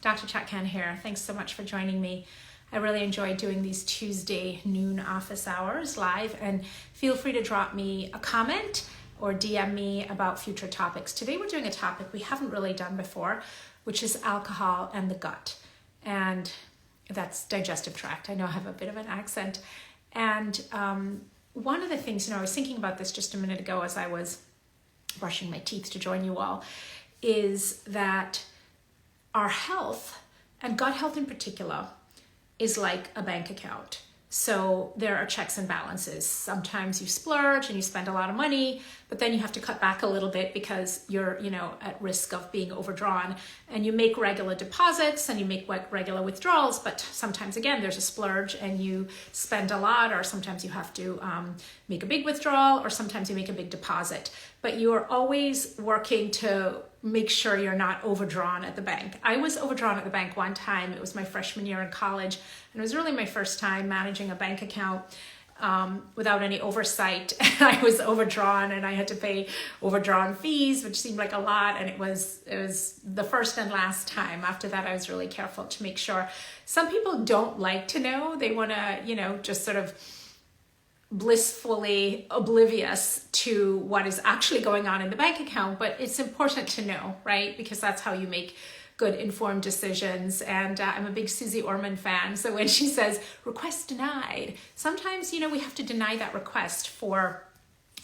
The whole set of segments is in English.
Dr. Chatkan here. Thanks so much for joining me. I really enjoy doing these Tuesday noon office hours live, and feel free to drop me a comment or DM me about future topics. Today we're doing a topic we haven't really done before, which is alcohol and the gut. And that's digestive tract. I know I have a bit of an accent. And one of the things, I was thinking about this just a minute ago as I was brushing my teeth to join you all, is that our health, and gut health in particular, is like a bank account. So there are checks and balances. Sometimes you splurge and you spend a lot of money, but then you have to cut back a little bit because you're, at risk of being overdrawn. And you make regular deposits and you make regular withdrawals, but sometimes again, there's a splurge and you spend a lot, or sometimes you have to make a big withdrawal, or sometimes you make a big deposit. But you are always working to make sure you're not overdrawn at the bank. I was overdrawn at the bank one time. It was my freshman year in college, and it was really my first time managing a bank account without any oversight. I was overdrawn and I had to pay overdrawn fees, which seemed like a lot, and it was the first and last time. After that, I was really careful to make sure. Some people don't like to know. They want to, just sort of blissfully oblivious to what is actually going on in the bank account, but it's important to know, right? Because that's how you make good informed decisions. And I'm a big Susie Orman fan. So when she says request denied, sometimes, we have to deny that request for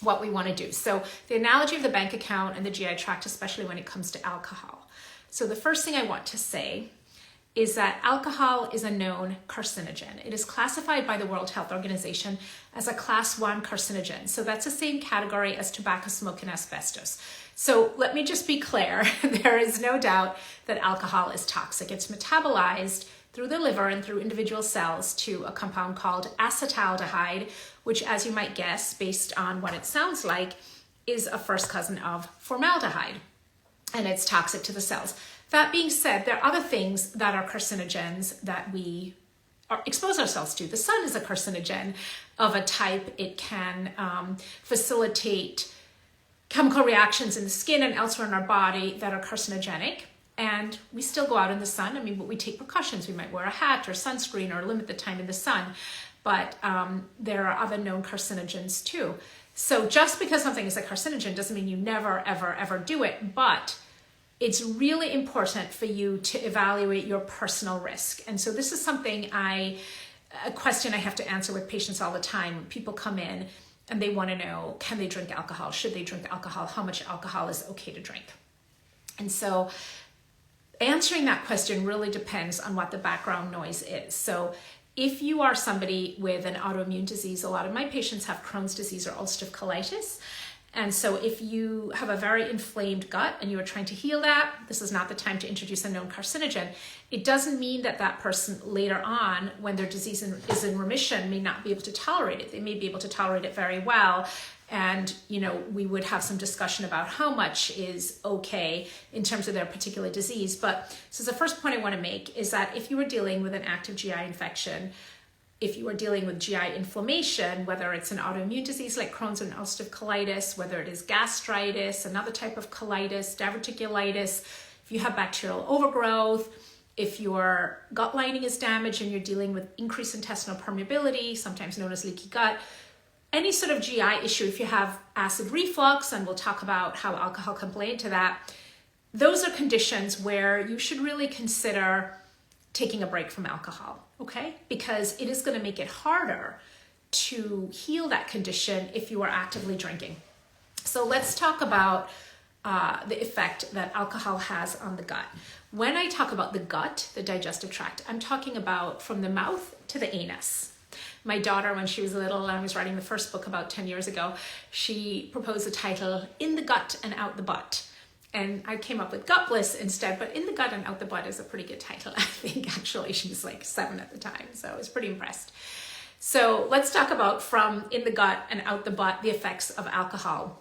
what we want to do. So the analogy of the bank account and the GI tract, especially when it comes to alcohol. So the first thing I want to say is that alcohol is a known carcinogen. It is classified by the World Health Organization as a class 1 carcinogen. So that's the same category as tobacco smoke and asbestos. So let me just be clear, there is no doubt that alcohol is toxic. It's metabolized through the liver and through individual cells to a compound called acetaldehyde, which, as you might guess, based on what it sounds like, is a first cousin of formaldehyde, and it's toxic to the cells. That being said, there are other things that are carcinogens that we expose ourselves to. The sun is a carcinogen of a type. It can facilitate chemical reactions in the skin and elsewhere in our body that are carcinogenic. And we still go out in the sun. But we take precautions. We might wear a hat or sunscreen or limit the time in the sun. But there are other known carcinogens too. So just because something is a carcinogen doesn't mean you never, ever, ever do it. But it's really important for you to evaluate your personal risk. And so this is a question I have to answer with patients all the time. When people come in and they want to know, can they drink alcohol? Should they drink alcohol? How much alcohol is okay to drink? And so answering that question really depends on what the background noise is. So if you are somebody with an autoimmune disease, a lot of my patients have Crohn's disease or ulcerative colitis. And so if you have a very inflamed gut and you are trying to heal that, this is not the time to introduce a known carcinogen. It doesn't mean that that person later on, when their disease is in remission, may not be able to tolerate it. They may be able to tolerate it very well. And, we would have some discussion about how much is okay in terms of their particular disease. But so the first point I want to make is that if you are dealing with an active GI infection, if you are dealing with GI inflammation, whether it's an autoimmune disease like Crohn's and ulcerative colitis, whether it is gastritis, another type of colitis, diverticulitis, if you have bacterial overgrowth, if your gut lining is damaged and you're dealing with increased intestinal permeability, sometimes known as leaky gut, any sort of GI issue, if you have acid reflux, and we'll talk about how alcohol can play into that, those are conditions where you should really consider taking a break from alcohol, okay? Because it is going to make it harder to heal that condition if you are actively drinking. So let's talk about the effect that alcohol has on the gut. When I talk about the gut, the digestive tract, I'm talking about from the mouth to the anus. My daughter, when she was little, and I was writing the first book about 10 years ago, she proposed the title, In the Gut and Out the Butt. And I came up with Gut Bliss instead, but In the Gut and Out the Butt is a pretty good title. I think actually she was like 7 at the time, so I was pretty impressed. So let's talk about from in the gut and out the butt, the effects of alcohol.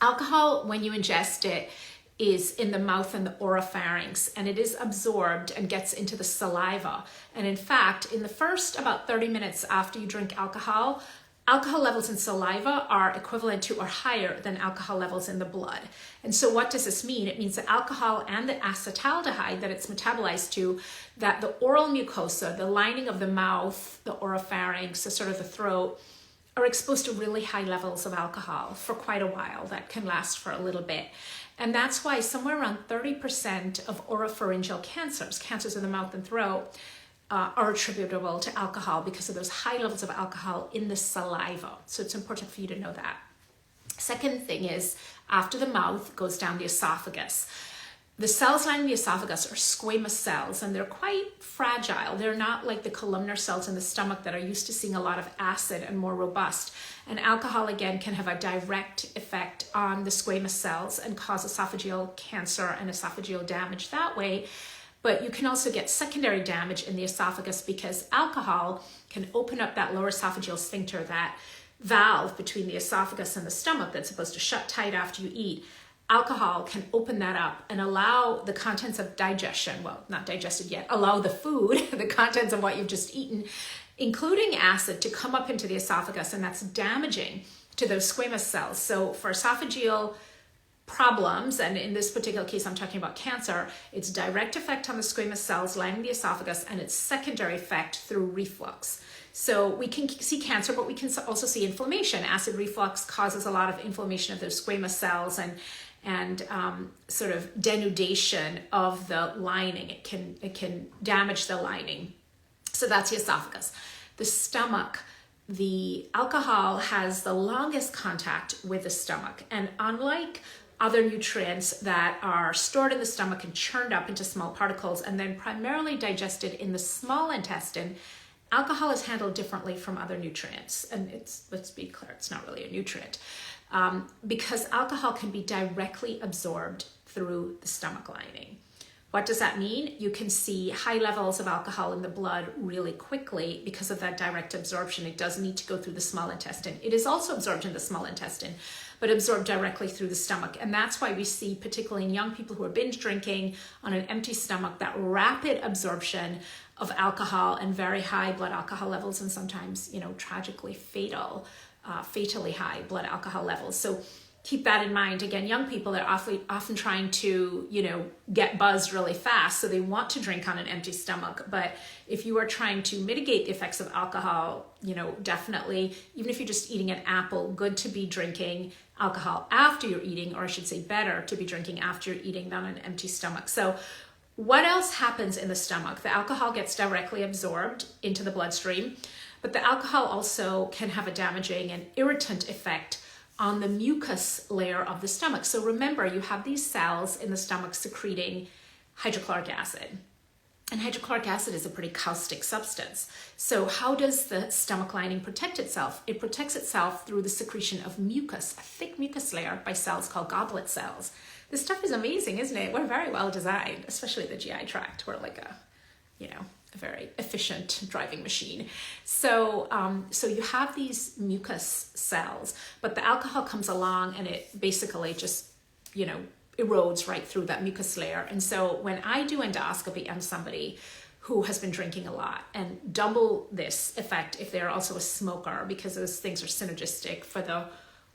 Alcohol, when you ingest it, is in the mouth and the oropharynx, and it is absorbed and gets into the saliva. And in fact, in the first about 30 minutes after you drink alcohol, alcohol levels in saliva are equivalent to or higher than alcohol levels in the blood. And so what does this mean? It means the alcohol and the acetaldehyde that it's metabolized to, that the oral mucosa, the lining of the mouth, the oropharynx, so sort of the throat, are exposed to really high levels of alcohol for quite a while. That can last for a little bit. And that's why somewhere around 30% of oropharyngeal cancers of the mouth and throat, are attributable to alcohol because of those high levels of alcohol in the saliva. So it's important for you to know that. Second thing is, after the mouth goes down the esophagus. The cells lining the esophagus are squamous cells, and they're quite fragile. They're not like the columnar cells in the stomach that are used to seeing a lot of acid and more robust. And alcohol, again, can have a direct effect on the squamous cells and cause esophageal cancer and esophageal damage that way. But you can also get secondary damage in the esophagus because alcohol can open up that lower esophageal sphincter, that valve between the esophagus and the stomach that's supposed to shut tight after you eat. Alcohol can open that up and allow the contents of digestion, well, not digested yet, allow the food, the contents of what you've just eaten, including acid, to come up into the esophagus, and that's damaging to those squamous cells. So for esophageal problems, and in this particular case I'm talking about cancer, it's direct effect on the squamous cells lining the esophagus, and its secondary effect through reflux. So we can see cancer, but we can also see inflammation. Acid reflux causes a lot of inflammation of those squamous cells and sort of denudation of the lining. It can damage the lining. So that's the esophagus. The stomach, the alcohol has the longest contact with the stomach, and unlike other nutrients that are stored in the stomach and churned up into small particles and then primarily digested in the small intestine, alcohol is handled differently from other nutrients. And let's be clear, it's not really a nutrient, because alcohol can be directly absorbed through the stomach lining. What does that mean? You can see high levels of alcohol in the blood really quickly because of that direct absorption. It does need to go through the small intestine. It is also absorbed in the small intestine, but absorbed directly through the stomach. And that's why we see, particularly in young people who are binge drinking on an empty stomach, that rapid absorption of alcohol and very high blood alcohol levels, and sometimes, tragically fatally high blood alcohol levels. So keep that in mind. Again, young people are often trying to, get buzzed really fast. So they want to drink on an empty stomach. But if you are trying to mitigate the effects of alcohol, definitely, even if you're just eating an apple, good to be drinking alcohol after you're eating, or I should say better to be drinking after you're eating than on an empty stomach. So what else happens in the stomach? The alcohol gets directly absorbed into the bloodstream, but the alcohol also can have a damaging and irritant effect on the mucus layer of the stomach. So remember, you have these cells in the stomach secreting hydrochloric acid. And hydrochloric acid is a pretty caustic substance. So how does the stomach lining protect itself? It protects itself through the secretion of mucus, a thick mucus layer by cells called goblet cells. This stuff is amazing, isn't it? We're very well designed, especially the GI tract. We're like a very efficient driving machine. So you have these mucus cells, but the alcohol comes along and it basically just, erodes right through that mucus layer. And so when I do endoscopy on somebody who has been drinking a lot, and double this effect if they're also a smoker, because those things are synergistic for the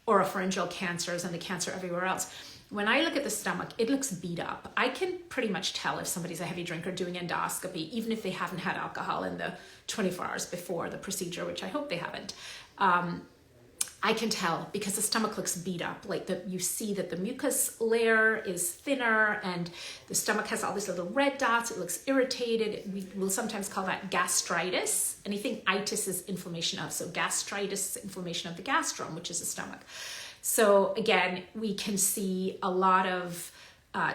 oropharyngeal cancers and the cancer everywhere else. When I look at the stomach, it looks beat up. I can pretty much tell if somebody's a heavy drinker doing endoscopy, even if they haven't had alcohol in the 24 hours before the procedure, which I hope they haven't. I can tell because the stomach looks beat up. You see that the mucus layer is thinner and the stomach has all these little red dots. It looks irritated. We will sometimes call that gastritis. Anything itis is inflammation of. So gastritis is inflammation of the gastrum, which is the stomach. So again, we can see a lot of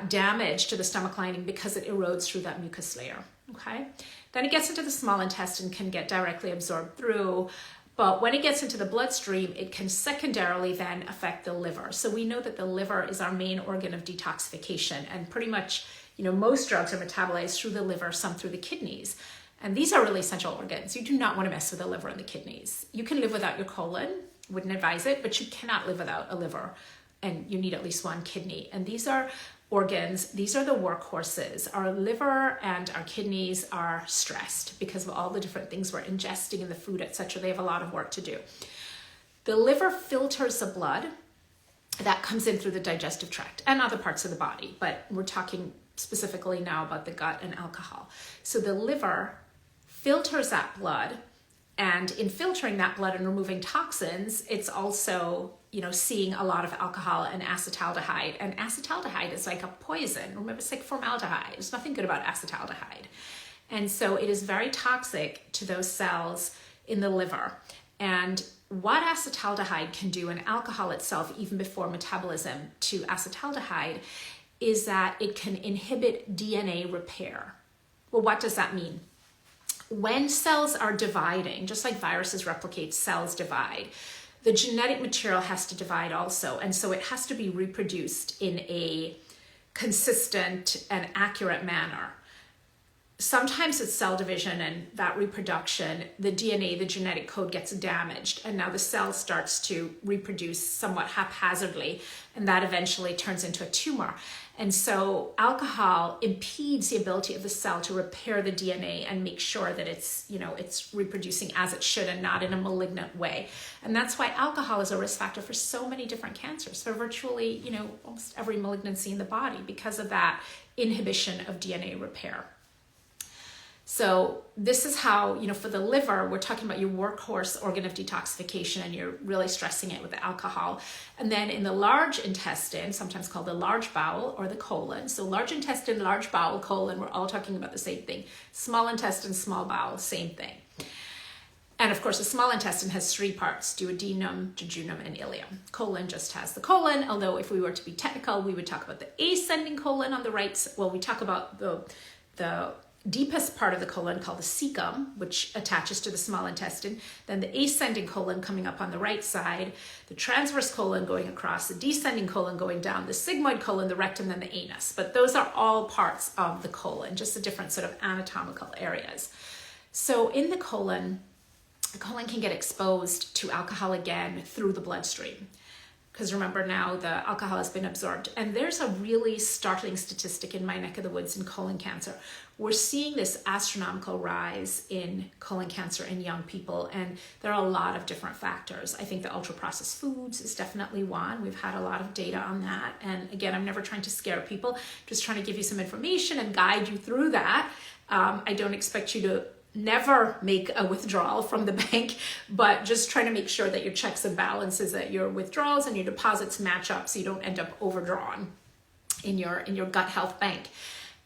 damage to the stomach lining because it erodes through that mucus layer, okay? Then it gets into the small intestine, can get directly absorbed through, but when it gets into the bloodstream, it can secondarily then affect the liver. So we know that the liver is our main organ of detoxification, and pretty much, most drugs are metabolized through the liver, some through the kidneys. And these are really essential organs. You do not want to mess with the liver and the kidneys. You can live without your colon, wouldn't advise it, but you cannot live without a liver, and you need at least one kidney. And these are organs, these are the workhorses. Our liver and our kidneys are stressed because of all the different things we're ingesting in the food, etc. They have a lot of work to do. The liver filters the blood that comes in through the digestive tract and other parts of the body, but we're talking specifically now about the gut and alcohol. So the liver filters that blood, and in filtering that blood and removing toxins, it's also, seeing a lot of alcohol and acetaldehyde. And acetaldehyde is like a poison. Remember, it's like formaldehyde. There's nothing good about acetaldehyde. And so it is very toxic to those cells in the liver. And what acetaldehyde can do, and alcohol itself, even before metabolism to acetaldehyde, is that it can inhibit DNA repair. Well, what does that mean? When cells are dividing, just like viruses replicate, cells divide, the genetic material has to divide also. And so it has to be reproduced in a consistent and accurate manner. Sometimes it's cell division and that reproduction, the DNA, the genetic code gets damaged, and now the cell starts to reproduce somewhat haphazardly, and that eventually turns into a tumor. And so alcohol impedes the ability of the cell to repair the DNA and make sure that it's reproducing as it should and not in a malignant way. And that's why alcohol is a risk factor for so many different cancers, for virtually, almost every malignancy in the body, because of that inhibition of DNA repair. So this is how, for the liver, we're talking about your workhorse organ of detoxification, and you're really stressing it with the alcohol. And then in the large intestine, sometimes called the large bowel or the colon. So large intestine, large bowel, colon, we're all talking about the same thing. Small intestine, small bowel, same thing. And of course, the small intestine has three parts: duodenum, jejunum, and ileum. Colon just has the colon, although if we were to be technical, we would talk about the ascending colon on the right. Well, we talk about the deepest part of the colon called the cecum, which attaches to the small intestine, then the ascending colon coming up on the right side, the transverse colon going across, the descending colon going down, the sigmoid colon, the rectum, and the anus. But those are all parts of the colon, just the different sort of anatomical areas. So in the colon can get exposed to alcohol again through the bloodstream. Because remember, now the alcohol has been absorbed. And there's a really startling statistic in my neck of the woods in colon cancer. We're seeing this astronomical rise in colon cancer in young people, and there are a lot of different factors. I think the ultra-processed foods is definitely one. We've had a lot of data on that. And again, I'm never trying to scare people, just trying to give you some information and guide you through that. I don't expect you to never make a withdrawal from the bank, but just trying to make sure that your checks and balances, that your withdrawals and your deposits match up so you don't end up overdrawn in your gut health bank.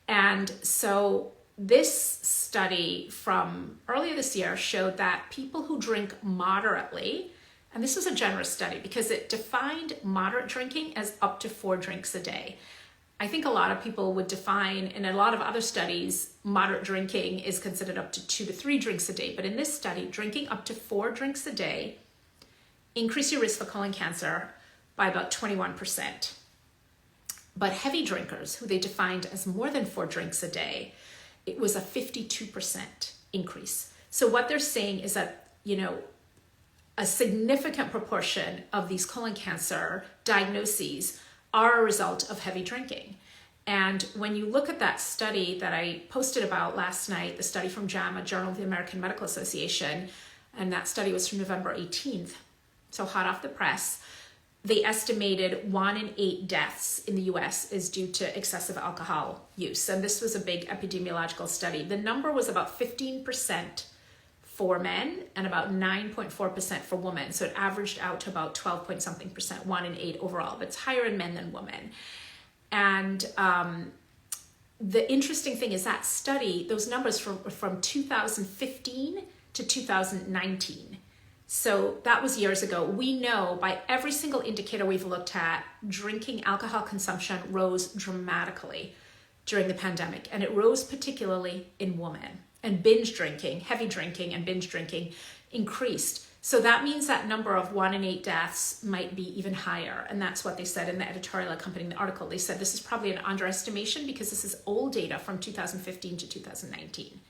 And so this study from earlier this year showed that people who drink moderately, and this was a generous study because it defined moderate drinking as up to 4 drinks a day. I think a lot of people would define, in a lot of other studies, moderate drinking is considered up to 2 to 3 drinks a day. But in this study, drinking up to 4 drinks a day increased your risk for colon cancer by about 21%. But heavy drinkers, who they defined as more than 4 drinks a day, it was a 52% increase. So what they're saying is that, a significant proportion of these colon cancer diagnoses are a result of heavy drinking. And when you look at that study that I posted about last night, the study from JAMA, Journal of the American Medical Association, and that study was from November 18th, so hot off the press, they estimated 1 in 8 deaths in the US is due to excessive alcohol use. And this was a big epidemiological study. The number was about 15% for men and about 9.4% for women. So it averaged out to about 12 point something percent, 1 in 8 overall, but it's higher in men than women. And the interesting thing is that study, those numbers from 2015 to 2019. So that was years ago. We know by every single indicator we've looked at, drinking alcohol consumption rose dramatically during the pandemic. And it rose particularly in women. And binge drinking, heavy drinking and binge drinking increased. So that means that number of 1 in 8 deaths might be even higher. And that's what they said in the editorial accompanying the article. They said this is probably an underestimation because this is old data from 2015 to 2019.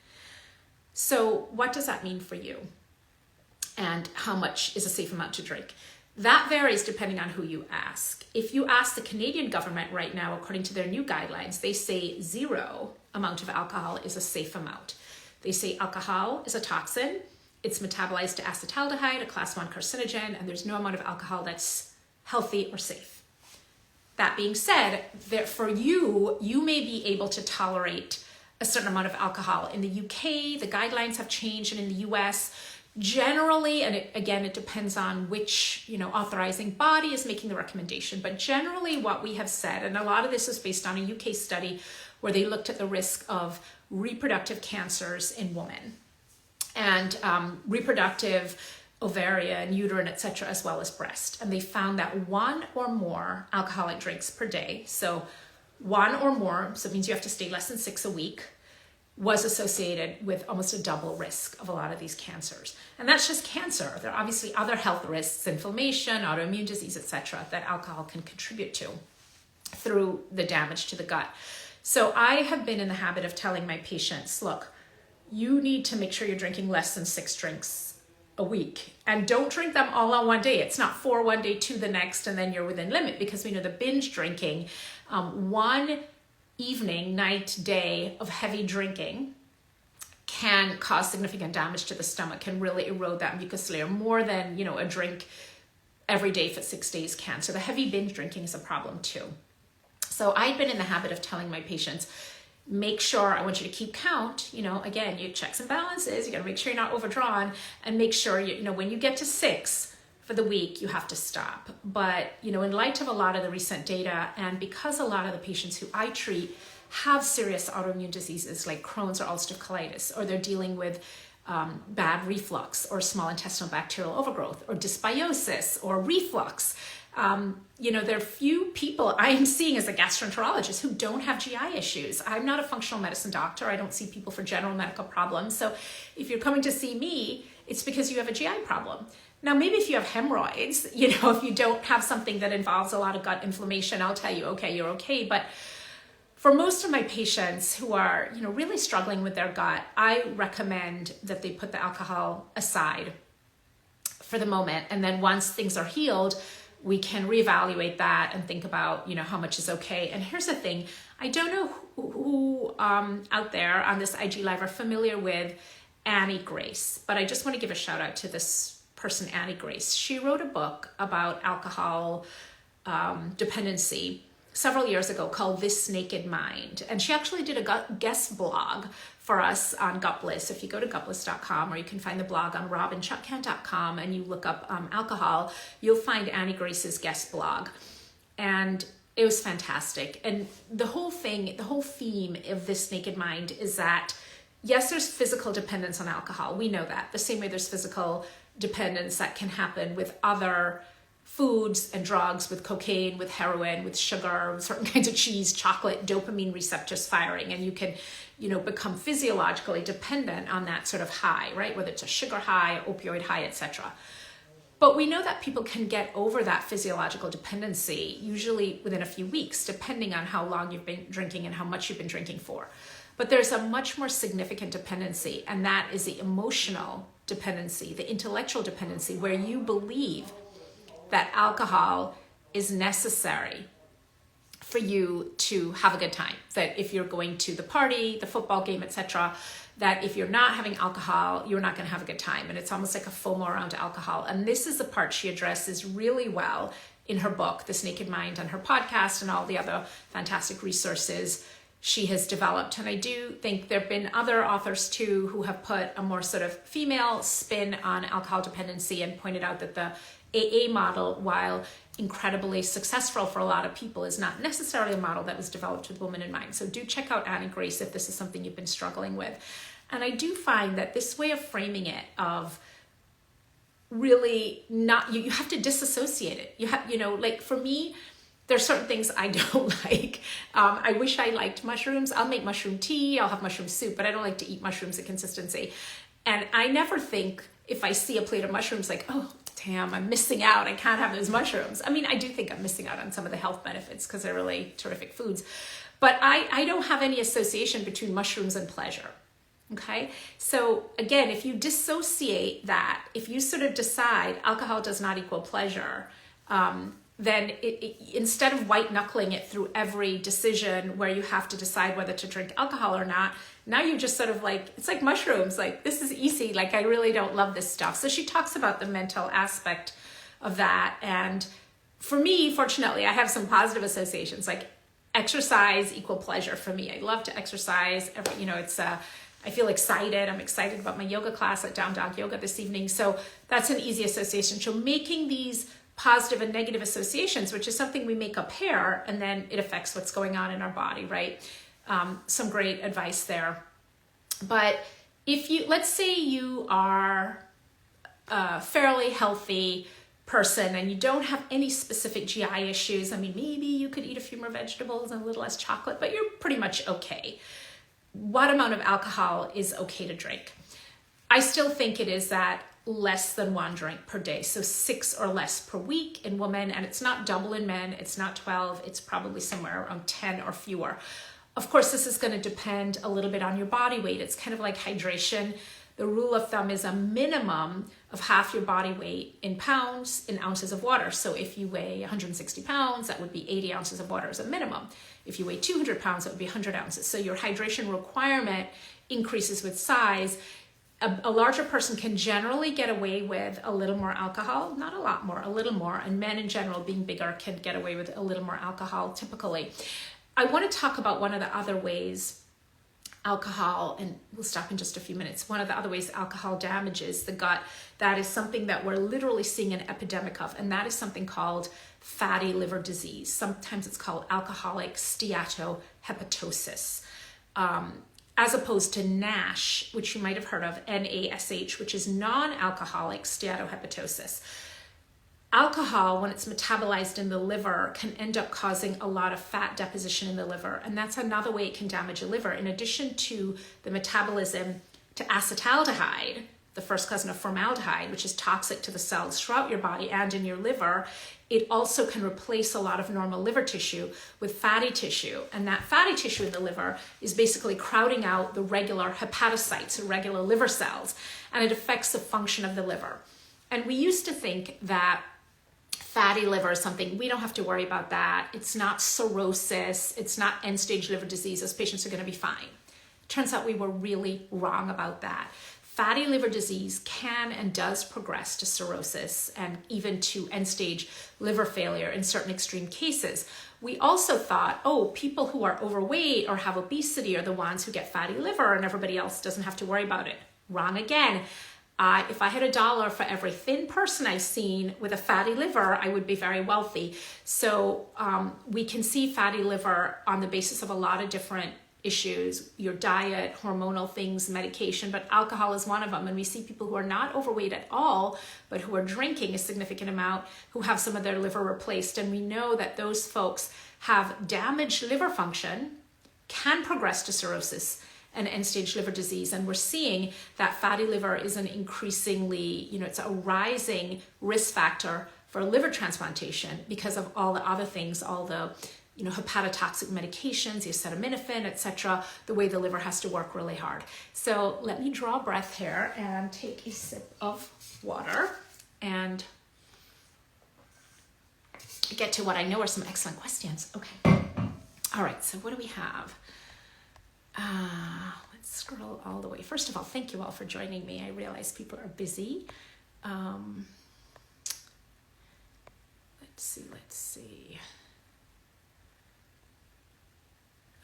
So what does that mean for you? And how much is a safe amount to drink? That varies depending on who you ask. If you ask the Canadian government right now, according to their new guidelines, they say 0 amount of alcohol is a safe amount. They say alcohol is a toxin it's metabolized to acetaldehyde, a class 1 carcinogen, and there's no amount of alcohol that's healthy or safe. That being said, for you may be able to tolerate a certain amount of alcohol. In the UK, the guidelines have changed, and in the US, generally, and it depends on which authorizing body is making the recommendation, but generally what we have said, and a lot of this is based on a UK study where they looked at the risk of reproductive cancers in women and reproductive ovarian, uterine, etc., as well as breast. And they found that 1 or more alcoholic drinks per day, so 1 or more, so it means you have to stay less than 6 a week, was associated with almost a double risk of a lot of these cancers. And that's just cancer. There are obviously other health risks, inflammation, autoimmune disease, etc., that alcohol can contribute to through the damage to the gut. So I have been in the habit of telling my patients, look, you need to make sure you're drinking less than 6 drinks a week, and don't drink them all on one day. It's not 4 one day, 2 the next, and then you're within limit, because we know the binge drinking, one evening, night, day of heavy drinking can cause significant damage to the stomach, can really erode that mucus layer more than a drink every day for 6 days can. So the heavy binge drinking is a problem too. So I've been in the habit of telling my patients, make sure, I want you to keep count, again, you checks and balances, you got to make sure you're not overdrawn, and make sure when you get to 6 for the week, you have to stop. But, in light of a lot of the recent data, and because a lot of the patients who I treat have serious autoimmune diseases like Crohn's or ulcerative colitis, or they're dealing with bad reflux or small intestinal bacterial overgrowth or dysbiosis or reflux, there are few people I'm seeing as a gastroenterologist who don't have GI issues. I'm not a functional medicine doctor. I don't see people for general medical problems. So if you're coming to see me, it's because you have a GI problem. Now, maybe if you have hemorrhoids, if you don't have something that involves a lot of gut inflammation, I'll tell you, okay, you're okay. But for most of my patients who are, really struggling with their gut, I recommend that they put the alcohol aside for the moment. And then once things are healed, we can reevaluate that and think about, how much is okay. And here's the thing. I don't know who out there on this IG Live are familiar with Annie Grace, but I just want to give a shout out to this person, Annie Grace. She wrote a book about alcohol dependency several years ago called This Naked Mind. And she actually did a guest blog for us on Gut Bliss. If you go to gutbliss.com, or you can find the blog on robinchutkan.com, and you look up alcohol, you'll find Annie Grace's guest blog. And it was fantastic. And the whole theme of This Naked Mind is that, yes, there's physical dependence on alcohol. We know that. The same way there's physical dependence that can happen with other foods and drugs, with cocaine, with heroin, with sugar, with certain kinds of cheese, chocolate, dopamine receptors firing, and you can, become physiologically dependent on that sort of high, right? Whether it's a sugar high, opioid high, etc. But we know that people can get over that physiological dependency usually within a few weeks, depending on how long you've been drinking and how much you've been drinking for. But there's a much more significant dependency, and that is the emotional dependency, the intellectual dependency, where you believe that alcohol is necessary for you to have a good time. That if you're going to the party, the football game, etc., that if you're not having alcohol, you're not going to have a good time. And it's almost like a FOMO around alcohol. And this is the part she addresses really well in her book, This Naked Mind, and her podcast, and all the other fantastic resources she has developed. And I do think there have been other authors too who have put a more sort of female spin on alcohol dependency and pointed out that the AA model, while incredibly successful for a lot of people, is not necessarily a model that was developed with women in mind. So do check out Annie Grace if this is something you've been struggling with. And I do find that this way of framing it, of really not, you have to disassociate it. You have, like for me, there's certain things I don't like. I wish I liked mushrooms. I'll make mushroom tea, I'll have mushroom soup, but I don't like to eat mushrooms at consistency. And I never think, if I see a plate of mushrooms, like, oh, damn, I'm missing out. I can't have those mushrooms. I mean, I do think I'm missing out on some of the health benefits because they're really terrific foods. But I don't have any association between mushrooms and pleasure. Okay? So again, if you dissociate that, if you sort of decide alcohol does not equal pleasure, then instead of white knuckling it through every decision where you have to decide whether to drink alcohol or not, now you just sort of like, it's like mushrooms, like this is easy, like I really don't love this stuff. So she talks about the mental aspect of that. And for me, fortunately, I have some positive associations, like exercise equal pleasure for me. I love to exercise. I feel excited. I'm excited about my yoga class at Down Dog Yoga this evening. So that's an easy association. So making these positive and negative associations, which is something we make up here, and then it affects what's going on in our body, right? Some great advice there. But let's say you are a fairly healthy person and you don't have any specific GI issues. I mean, maybe you could eat a few more vegetables and a little less chocolate, but you're pretty much okay. What amount of alcohol is okay to drink? I still think it is that less than 1 drink per day. So 6 or less per week in women, and it's not double in men, it's not 12, it's probably somewhere around 10 or fewer. Of course, this is going to depend a little bit on your body weight. It's kind of like hydration. The rule of thumb is a minimum of half your body weight in pounds in ounces of water. So if you weigh 160 pounds, that would be 80 ounces of water as a minimum. If you weigh 200 pounds, that would be 100 ounces. So your hydration requirement increases with size. A larger person can generally get away with a little more alcohol, not a lot more, a little more. And men in general, being bigger, can get away with a little more alcohol typically. I want to talk about one of the other ways alcohol, and we'll stop in just a few minutes. One of the other ways alcohol damages the gut, that is something that we're literally seeing an epidemic of, and that is something called fatty liver disease. Sometimes it's called alcoholic steatohepatosis, as opposed to NASH, which you might have heard of, NASH, which is non-alcoholic steatohepatosis. Alcohol, when it's metabolized in the liver, can end up causing a lot of fat deposition in the liver. And that's another way it can damage a liver. In addition to the metabolism to acetaldehyde, the first cousin of formaldehyde, which is toxic to the cells throughout your body and in your liver, it also can replace a lot of normal liver tissue with fatty tissue. And that fatty tissue in the liver is basically crowding out the regular hepatocytes, or regular liver cells, and it affects the function of the liver. And we used to think that fatty liver is something, we don't have to worry about that. It's not cirrhosis. It's not end-stage liver disease. Those patients are going to be fine. Turns out we were really wrong about that. Fatty liver disease can and does progress to cirrhosis and even to end-stage liver failure in certain extreme cases. We also thought, people who are overweight or have obesity are the ones who get fatty liver and everybody else doesn't have to worry about it. Wrong again. If I had $1 for every thin person I've seen with a fatty liver, I would be very wealthy. So we can see fatty liver on the basis of a lot of different issues, your diet, hormonal things, medication, but alcohol is one of them. And we see people who are not overweight at all, but who are drinking a significant amount, who have some of their liver replaced. And we know that those folks have damaged liver function, can progress to cirrhosis and end-stage liver disease. And we're seeing that fatty liver is an increasingly, it's a rising risk factor for liver transplantation because of all the other things, all the hepatotoxic medications, the acetaminophen, etc., the way the liver has to work really hard. So let me draw a breath here and take a sip of water and get to what I know are some excellent questions. Okay. All right, so what do we have? Let's scroll all the way. First of all, thank you all for joining me. I realize people are busy. Let's see.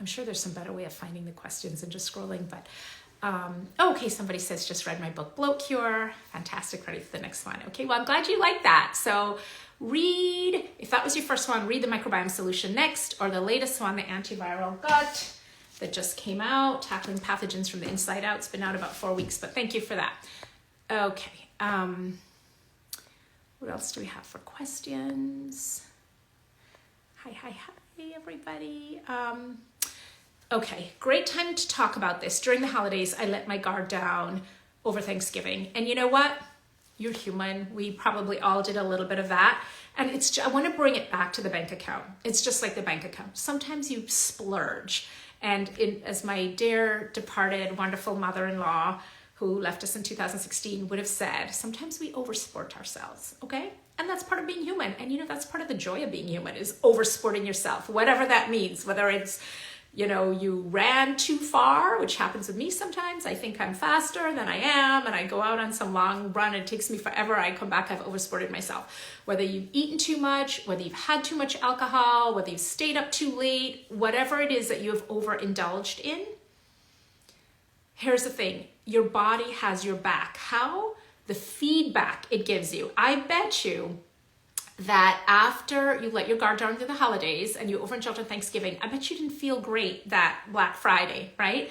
I'm sure there's some better way of finding the questions than just scrolling, but okay, somebody says, just read my book, Bloat Cure. Fantastic, ready for the next one. Okay, well, I'm glad you like that. So read, if that was your first one, read The Microbiome Solution next, or the latest one, The Antiviral Gut, that just came out, Tackling Pathogens from the Inside Out. It's been out about 4 weeks, but thank you for that. Okay, what else do we have for questions? Hi, everybody. Okay, great time to talk about this. During the holidays, I let my guard down over Thanksgiving. And you know what? You're human. We probably all did a little bit of that. And I want to bring it back to the bank account. It's just like the bank account. Sometimes you splurge. And as my dear departed wonderful mother-in-law, who left us in 2016, would have said, sometimes we oversport ourselves, okay? And that's part of being human. And that's part of the joy of being human, is oversporting yourself, whatever that means, whether it's, you ran too far, which happens with me sometimes. I think I'm faster than I am, and I go out on some long run, and it takes me forever. I come back, I've oversported myself. Whether you've eaten too much, whether you've had too much alcohol, whether you've stayed up too late, whatever it is that you have overindulged in, here's the thing, your body has your back. How? The feedback it gives you. I bet you that after you let your guard down through the holidays and you overindulge on Thanksgiving, I bet you didn't feel great that Black Friday, right?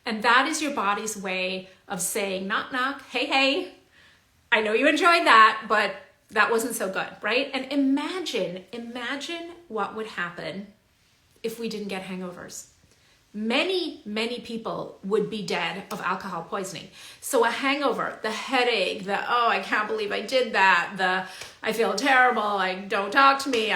And that is your body's way of saying, knock, knock, hey, hey, I know you enjoyed that, but that wasn't so good, right? And imagine what would happen if we didn't get hangovers. Many, many people would be dead of alcohol poisoning. So a hangover, the headache, oh, I can't believe I did that, I feel terrible, don't talk to me,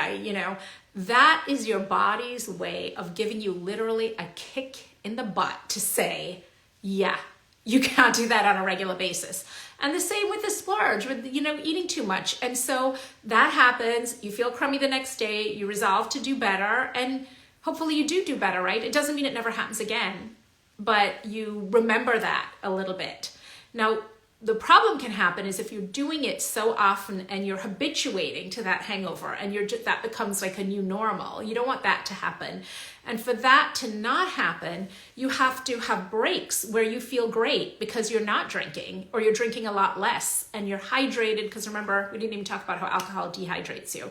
that is your body's way of giving you literally a kick in the butt to say, yeah, you can't do that on a regular basis. And the same with the splurge, with, eating too much. And so that happens, you feel crummy the next day, you resolve to do better, and hopefully you do better, right? It doesn't mean it never happens again, but you remember that a little bit. Now, the problem can happen is if you're doing it so often and you're habituating to that hangover and that becomes like a new normal. You don't want that to happen. And for that to not happen, you have to have breaks where you feel great because you're not drinking, or you're drinking a lot less and you're hydrated, because remember, we didn't even talk about how alcohol dehydrates you.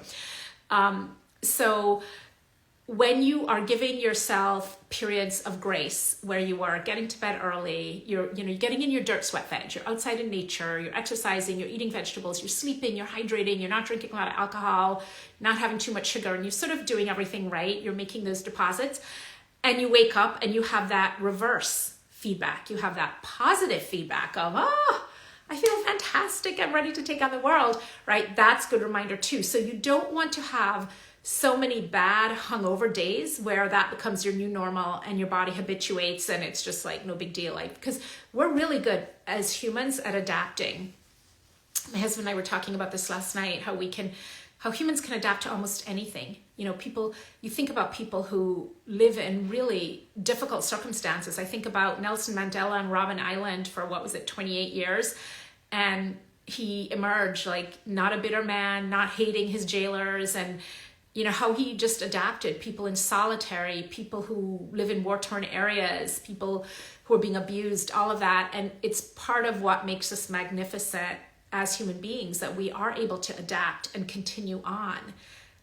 So when you are giving yourself periods of grace where you are getting to bed early, you're getting in your dirt sweat veg, you're outside in nature, you're exercising, you're eating vegetables, you're sleeping, you're hydrating, you're not drinking a lot of alcohol, not having too much sugar, and you're sort of doing everything right, you're making those deposits, and you wake up and you have that reverse feedback. You have that positive feedback of, I feel fantastic, I'm ready to take on the world, right? That's a good reminder too. So you don't want to have so many bad hungover days where that becomes your new normal and your body habituates and it's just like no big deal. Because we're really good as humans at adapting. My husband and I were talking about this last night, how humans can adapt to almost anything. You think about people who live in really difficult circumstances. I think about Nelson Mandela on Robben Island for 28 years. And he emerged like not a bitter man, not hating his jailers, and how he just adapted. People in solitary, people who live in war-torn areas, people who are being abused, all of that. And it's part of what makes us magnificent as human beings, that we are able to adapt and continue on.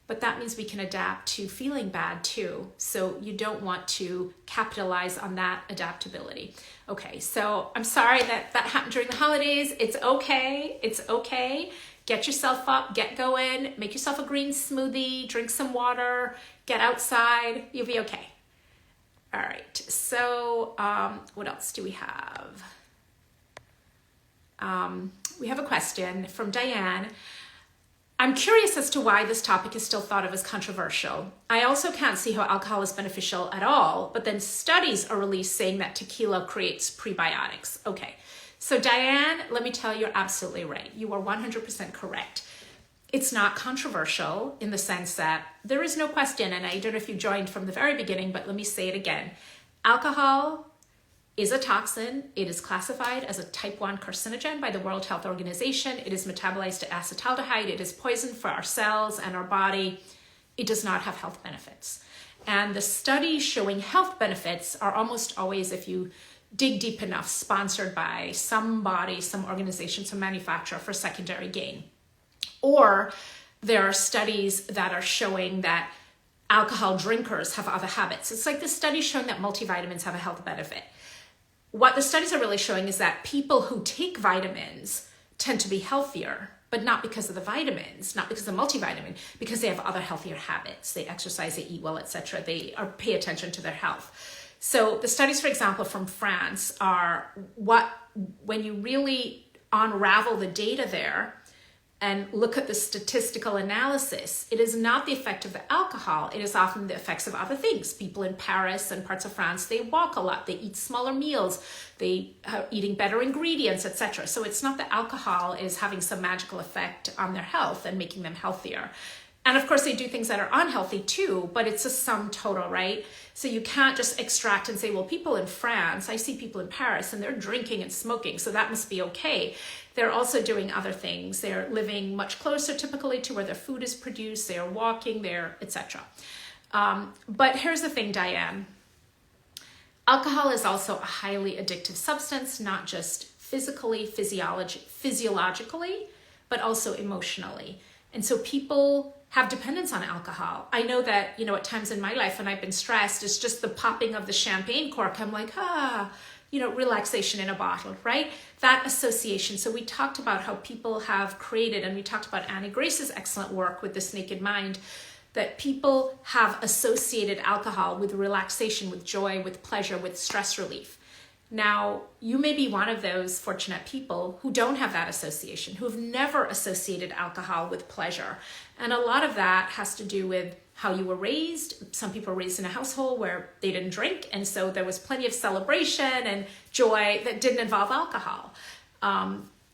But that means we can adapt to feeling bad too. So you don't want to capitalize on that adaptability. Okay, so I'm sorry that happened during the holidays. It's okay. It's okay. Get yourself up, get going, make yourself a green smoothie, drink some water, get outside, you'll be okay. All right, so what else do we have? We have a question from Diane. I'm curious as to why this topic is still thought of as controversial. I also can't see how alcohol is beneficial at all, but then studies are released saying that tequila creates prebiotics. Okay. So Diane, let me tell you, you're absolutely right. You are 100% correct. It's not controversial in the sense that there is no question, and I don't know if you joined from the very beginning, but let me say it again. Alcohol is a toxin. It is classified as a type 1 carcinogen by the World Health Organization. It is metabolized to acetaldehyde. It is poison for our cells and our body. It does not have health benefits. And the studies showing health benefits are almost always, if you dig deep enough, sponsored by somebody, some organization, some manufacturer for secondary gain. Or there are studies that are showing that alcohol drinkers have other habits. It's like the study showing that multivitamins have a health benefit. What the studies are really showing is that people who take vitamins tend to be healthier, but not because of the vitamins, not because of the multivitamin, because they have other healthier habits. They exercise, they eat well, etc. They pay attention to their health. So the studies, for example, from France are when you really unravel the data there, and look at the statistical analysis, it is not the effect of the alcohol. It is often the effects of other things. People in Paris and parts of France, they walk a lot, they eat smaller meals, they are eating better ingredients, etc. So it's not that alcohol is having some magical effect on their health and making them healthier. And of course, they do things that are unhealthy too, but it's a sum total, right? So you can't just extract and say, well, people in France, I see people in Paris and they're drinking and smoking, so that must be okay. They're also doing other things. They're living much closer typically to where their food is produced. They are walking there, etc. But here's the thing, Diane. Alcohol is also a highly addictive substance, not just physically, physiologically, but also emotionally. And so people have dependence on alcohol. I know that, at times in my life when I've been stressed, it's just the popping of the champagne cork. I'm like, relaxation in a bottle, right? That association. So we talked about how people have created, and we talked about Annie Grace's excellent work with This Naked Mind, that people have associated alcohol with relaxation, with joy, with pleasure, with stress relief. Now, you may be one of those fortunate people who don't have that association, who have never associated alcohol with pleasure. And a lot of that has to do with how you were raised. Some people were raised in a household where they didn't drink, and so there was plenty of celebration and joy that didn't involve alcohol.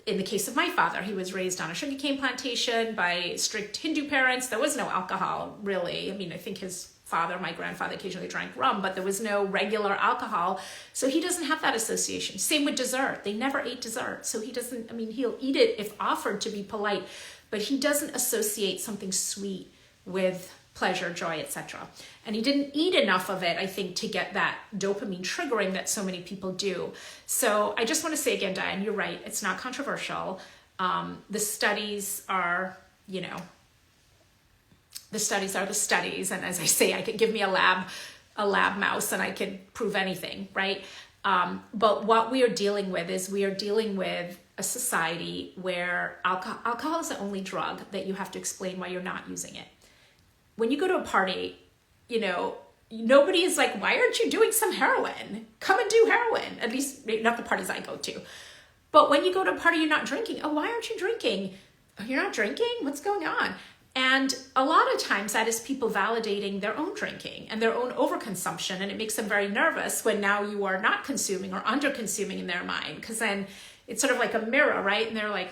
In the case of my father, he was raised on a sugarcane plantation by strict Hindu parents. There was no alcohol, really. I mean, I think his father, my grandfather, occasionally drank rum, but there was no regular alcohol. So he doesn't have that association. Same with dessert. They never ate dessert. So he doesn't, he'll eat it if offered to be polite, but he doesn't associate something sweet with pleasure, joy, etc. And he didn't eat enough of it, I think, to get that dopamine triggering that so many people do. So I just want to say again, Diane, you're right. It's not controversial. The studies are, the studies are the studies. And as I say, I could give me a lab mouse and I could prove anything, right? But what we are dealing with is we are dealing with a society where alcohol is the only drug that you have to explain why you're not using it. When you go to a party, nobody is like, why aren't you doing some heroin? Come and do heroin. At least not the parties I go to. But when you go to a party, you're not drinking. Oh, why aren't you drinking? Oh, you're not drinking? What's going on? And a lot of times that is people validating their own drinking and their own overconsumption. And it makes them very nervous when now you are not consuming or under consuming in their mind. Because then it's sort of like a mirror, right? And they're like,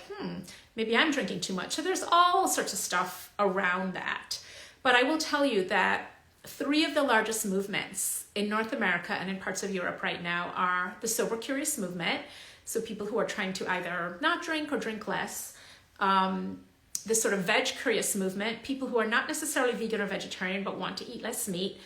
maybe I'm drinking too much. So there's all sorts of stuff around that. But I will tell you that 3 of the largest movements in North America and in parts of Europe right now are the Sober Curious movement. So people who are trying to either not drink or drink less. The sort of Veg Curious movement, people who are not necessarily vegan or vegetarian but want to eat less meat.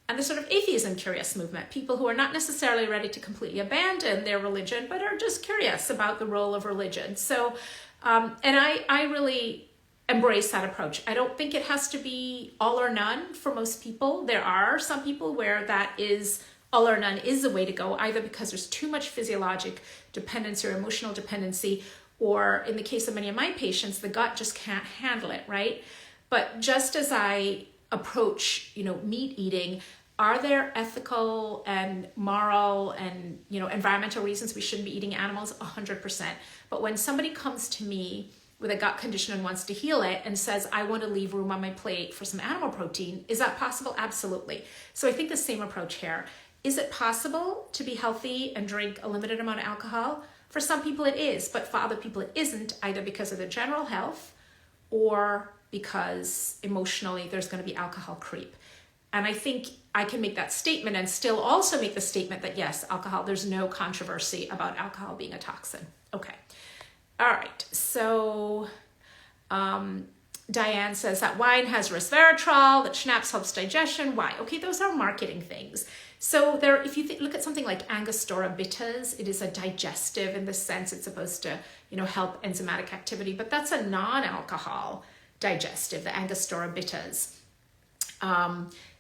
And the sort of Atheism Curious movement, people who are not necessarily ready to completely abandon their religion but are just curious about the role of religion. So, and I really embrace that approach. I don't think it has to be all or none for most people. There are some people where that is all or none is the way to go, either because there's too much physiologic dependency or emotional dependency, or in the case of many of my patients, the gut just can't handle it, right? But just as I approach, meat eating, are there ethical and moral and, environmental reasons we shouldn't be eating animals? 100%. But when somebody comes to me with a gut condition and wants to heal it and says, I want to leave room on my plate for some animal protein, is that possible? Absolutely. So I think the same approach here. Is it possible to be healthy and drink a limited amount of alcohol? For some people it is, but for other people it isn't, either because of their general health or because emotionally there's going to be alcohol creep. And I think I can make that statement and still also make the statement that yes, alcohol, there's no controversy about alcohol being a toxin. Okay. All right. So Diane says that wine has resveratrol, that schnapps helps digestion. Why? Okay, those are marketing things. So there, if you look at something like Angostura bitters, it is a digestive in the sense it's supposed to, help enzymatic activity, but that's a non-alcohol digestive, the Angostura bitters.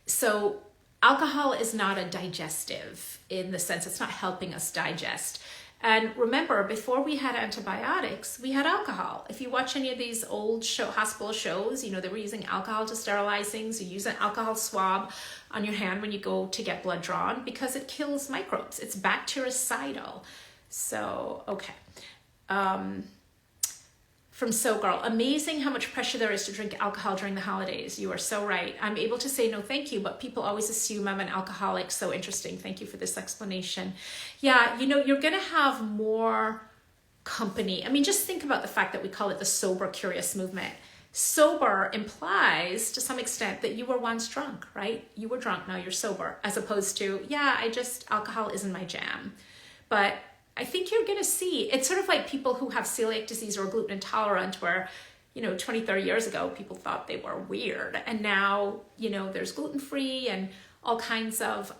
So alcohol is not a digestive in the sense it's not helping us digest. And remember, before we had antibiotics, we had alcohol. If you watch any of these old hospital shows, they were using alcohol to sterilize things. You use an alcohol swab on your hand when you go to get blood drawn because it kills microbes. It's bactericidal. So, okay. For from So Girl, amazing how much pressure there is to drink alcohol during the holidays. You are so right. I'm able to say no thank you, but people always assume I'm an alcoholic. So interesting. Thank you for this explanation. Yeah, you're going to have more company. I mean, just think about the fact that we call it the sober curious movement. Sober implies to some extent that you were once drunk, right? You were drunk, now you're sober, as opposed to, alcohol isn't my jam. But I think you're going to see, it's sort of like people who have celiac disease or gluten intolerant where, 20, 30 years ago, people thought they were weird. And now, there's gluten-free and all kinds of,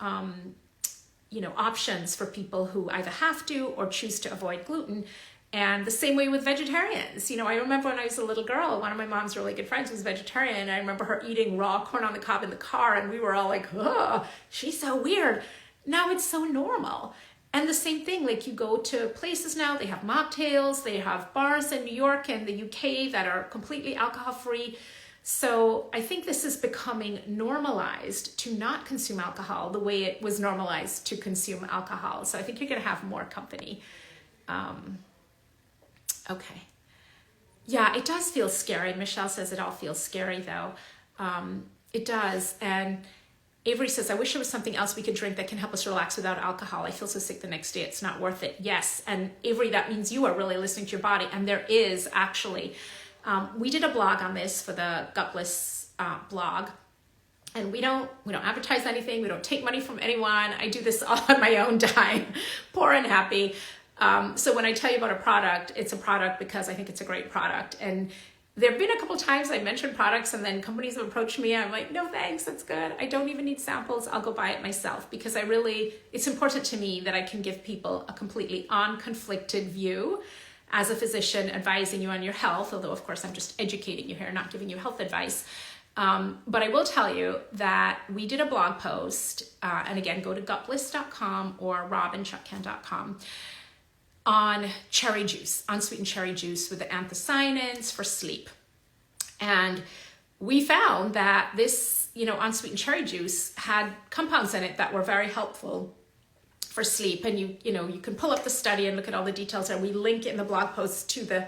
options for people who either have to or choose to avoid gluten. And the same way with vegetarians. I remember when I was a little girl, one of my mom's really good friends was vegetarian. And I remember her eating raw corn on the cob in the car. And we were all like, oh, she's so weird. Now it's so normal. And the same thing, like you go to places now, they have mocktails, they have bars in New York and the UK that are completely alcohol-free. So I think this is becoming normalized to not consume alcohol the way it was normalized to consume alcohol. So I think you're going to have more company. Okay. Yeah, it does feel scary. Michelle says it all feels scary though. It does. And Avery says, I wish there was something else we could drink that can help us relax without alcohol. I feel so sick the next day. It's not worth it. Yes. And Avery, that means you are really listening to your body. And there is actually, we did a blog on this for the Gutless blog. And we don't advertise anything. We don't take money from anyone. I do this all on my own time, poor and happy. So when I tell you about a product, it's a product because I think it's a great product. And there have been a couple times I mentioned products and then companies have approached me. I'm like, no, thanks. That's good. I don't even need samples. I'll go buy it myself because it's important to me that I can give people a completely unconflicted view as a physician advising you on your health. Although of course I'm just educating you here, not giving you health advice. But I will tell you that we did a blog post, and again, go to gutbliss.com or robinchutkan.com on cherry juice, unsweetened cherry juice with the anthocyanins for sleep. And we found that this, unsweetened cherry juice had compounds in it that were very helpful for sleep. And you can pull up the study and look at all the details, and we link in the blog post to the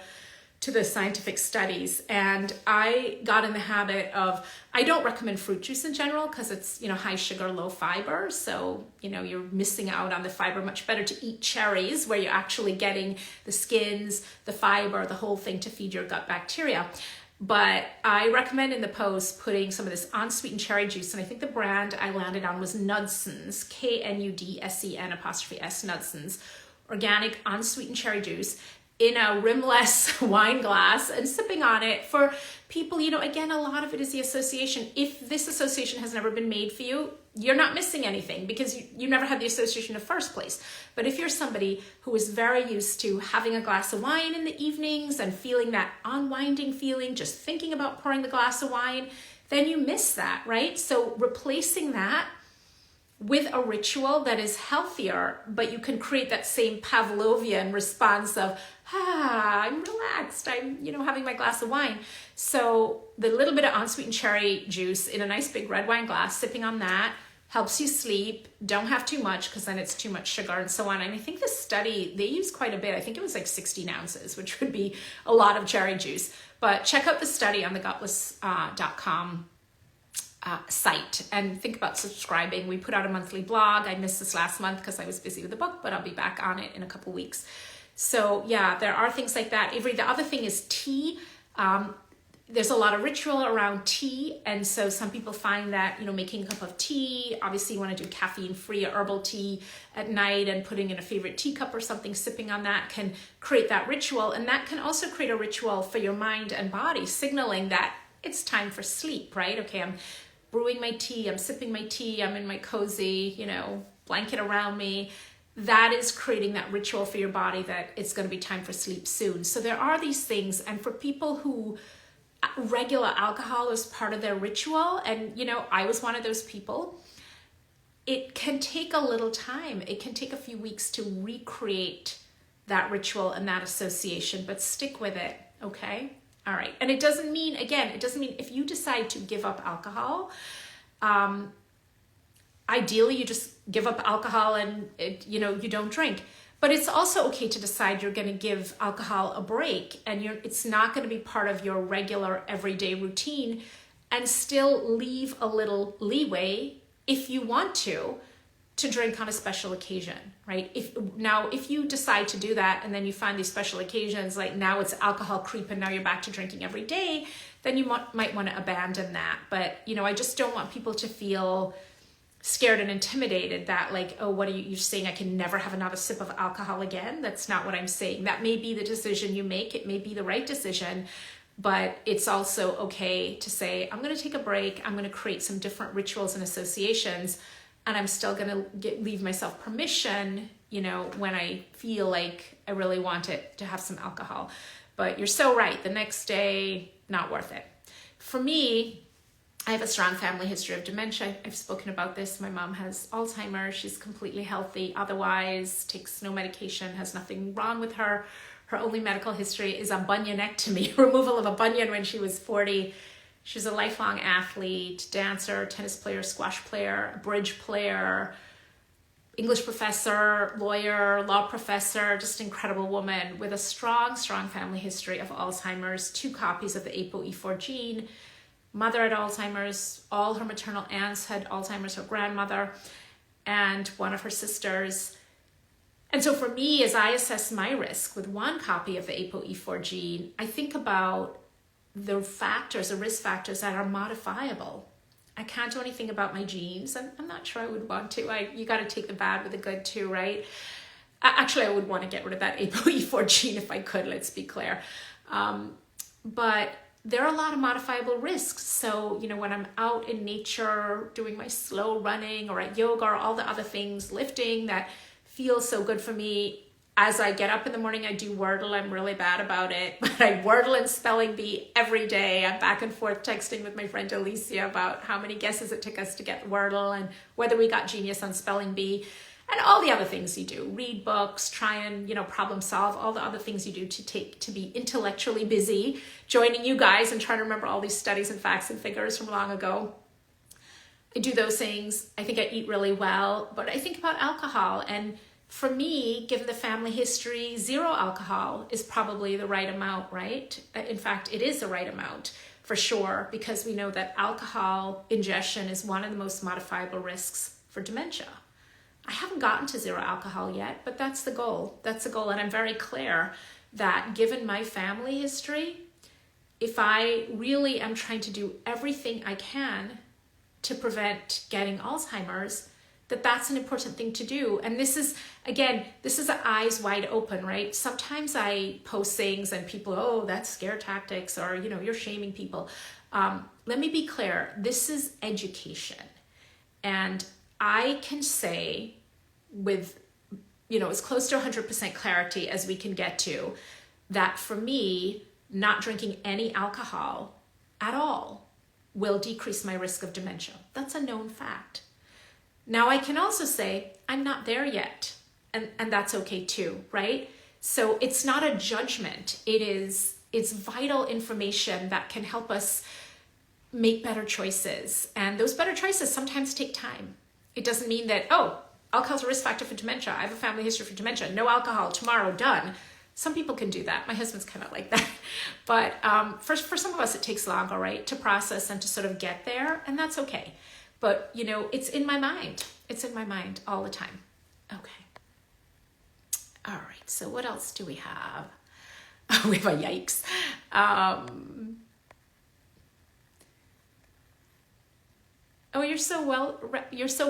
scientific studies. And I got in the habit of, I don't recommend fruit juice in general because it's, high sugar, low fiber. So, you're missing out on the fiber. Much better to eat cherries where you're actually getting the skins, the fiber, the whole thing to feed your gut bacteria. But I recommend in the post putting some of this unsweetened cherry juice. And I think the brand I landed on was Knudsens, KNUDSEN''S, Knudsens, organic unsweetened cherry juice, in a rimless wine glass and sipping on it. For people, again, a lot of it is the association. If this association has never been made for you, you're not missing anything because you never had the association in the first place. But if you're somebody who is very used to having a glass of wine in the evenings and feeling that unwinding feeling, just thinking about pouring the glass of wine, then you miss that, right? So replacing that with a ritual that is healthier, but you can create that same Pavlovian response of, I'm relaxed, I'm, having my glass of wine. So the little bit of unsweetened cherry juice in a nice big red wine glass, sipping on that, helps you sleep. Don't have too much because then it's too much sugar and so on. And I think this study, they use quite a bit. I think it was like 16 ounces, which would be a lot of cherry juice. But check out the study on the gutbliss.com site and think about subscribing. We put out a monthly blog. I missed this last month because I was busy with the book, but I'll be back on it in a couple weeks. So yeah, there are things like that. Avery, the other thing is tea. There's a lot of ritual around tea. And so some people find that, making a cup of tea, obviously you want to do caffeine-free herbal tea at night and putting in a favorite teacup or something, sipping on that can create that ritual. And that can also create a ritual for your mind and body, signaling that it's time for sleep, right? Okay, I'm brewing my tea, I'm sipping my tea, I'm in my cozy, blanket around me. That is creating that ritual for your body that it's going to be time for sleep soon. So there are these things. And for people who regular alcohol is part of their ritual, and I was one of those people, it can take a little time. It can take a few weeks to recreate that ritual and that association, but stick with it, okay? All right. And it doesn't mean if you decide to give up alcohol, ideally you just give up alcohol and you don't drink. But it's also okay to decide you're going to give alcohol a break, and it's not going to be part of your regular everyday routine, and still leave a little leeway if you want to drink on a special occasion, right? If you decide to do that and then you find these special occasions, like now it's alcohol creep and now you're back to drinking every day, then you might want to abandon that. But, I just don't want people to feel scared and intimidated that like, oh, what are you're saying I can never have another sip of alcohol again? That's not what I'm saying. That may be the decision you make. It may be the right decision, but it's also okay to say, I'm going to take a break. I'm going to create some different rituals and associations, and I'm still going to leave myself permission, when I feel like I really want it to have some alcohol. But you're so right. The next day, not worth it. For me, I have a strong family history of dementia. I've spoken about this. My mom has Alzheimer's. She's completely healthy. Otherwise, takes no medication, has nothing wrong with her. Her only medical history is a bunionectomy, removal of a bunion when she was 40. She's a lifelong athlete, dancer, tennis player, squash player, bridge player, English professor, lawyer, law professor, just an incredible woman with a strong, strong family history of Alzheimer's, 2 copies of the ApoE4 gene, mother had Alzheimer's, all her maternal aunts had Alzheimer's, her grandmother, and one of her sisters. And so for me, as I assess my risk with 1 copy of the ApoE4 gene, I think about the risk factors that are modifiable. I can't do anything about my genes, and I'm not sure I would want to. You got to take the bad with the good too, right? Actually, I would want to get rid of that ApoE4 gene if I could, let's be clear. But there are a lot of modifiable risks. So, when I'm out in nature doing my slow running or at yoga or all the other things, lifting that feel so good for me, as I get up in the morning, I do Wordle. I'm really bad about it, but I Wordle and spelling bee every day. I'm back and forth texting with my friend Alicia about how many guesses it took us to get Wordle and whether we got genius on spelling bee. And all the other things you do, read books, try and, problem solve, all the other things you do to be intellectually busy, joining you guys and trying to remember all these studies and facts and figures from long ago. I do those things. I think I eat really well, but I think about alcohol. And for me, given the family history, 0 alcohol is probably the right amount, right? In fact, it is the right amount for sure, because we know that alcohol ingestion is one of the most modifiable risks for dementia. I haven't gotten to 0 alcohol yet, but that's the goal. That's the goal. And I'm very clear that given my family history, if I really am trying to do everything I can to prevent getting Alzheimer's, that's an important thing to do. And this is eyes wide open, right? Sometimes I post things and people, oh, that's scare tactics, or, you're shaming people. Let me be clear. This is education. And I can say with, as close to 100% clarity as we can get to, that for me, not drinking any alcohol at all will decrease my risk of dementia. That's a known fact. Now I can also say I'm not there yet, and that's okay too, right? So it's not a judgment. It's vital information that can help us make better choices. And those better choices sometimes take time. It doesn't mean that, oh, alcohol's a risk factor for dementia. I have a family history for dementia. No alcohol, tomorrow, done. Some people can do that. My husband's kind of like that. But for some of us, it takes longer, right, to process and to sort of get there, and that's okay. But, it's in my mind. It's in my mind all the time. Okay. All right. So what else do we have? We have a yikes. Oh, you're so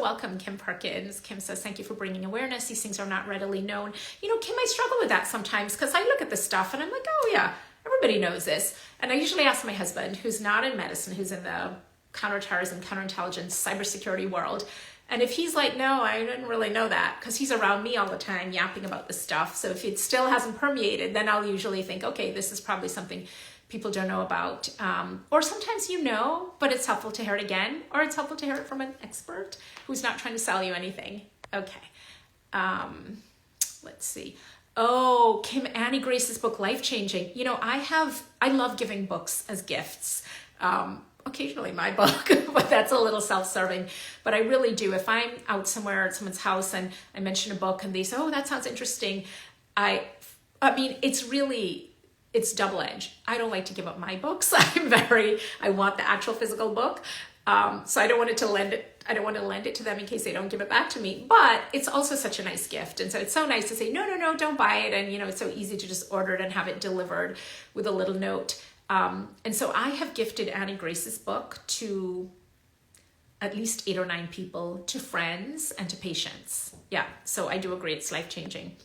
welcome, Kim Perkins. Kim says, thank you for bringing awareness. These things are not readily known. Kim, I struggle with that sometimes because I look at this stuff and I'm like, oh yeah, everybody knows this. And I usually ask my husband, who's not in medicine, who's in the counterterrorism, counterintelligence, cybersecurity world. And if he's like, no, I didn't really know that, because he's around me all the time yapping about this stuff. So if it still hasn't permeated, then I'll usually think, okay, this is probably something people don't know about. Or sometimes but it's helpful to hear it again, or it's helpful to hear it from an expert who's not trying to sell you anything. Okay. Let's see. Oh, Annie Grace's book, Life Changing. I love giving books as gifts. occasionally my book, but that's a little self-serving. But I really do. If I'm out somewhere at someone's house and I mention a book and they say, oh, that sounds interesting. I mean, it's double-edged. I don't like to give up my books. I want the actual physical book. So I don't want to lend it to them in case they don't give it back to me. But it's also such a nice gift. And so it's so nice to say, no, don't buy it. And, it's so easy to just order it and have it delivered with a little note. And so I have gifted Annie Grace's book to at least 8 or 9 people, to friends and to patients. Yeah, so I do agree, it's life-changing.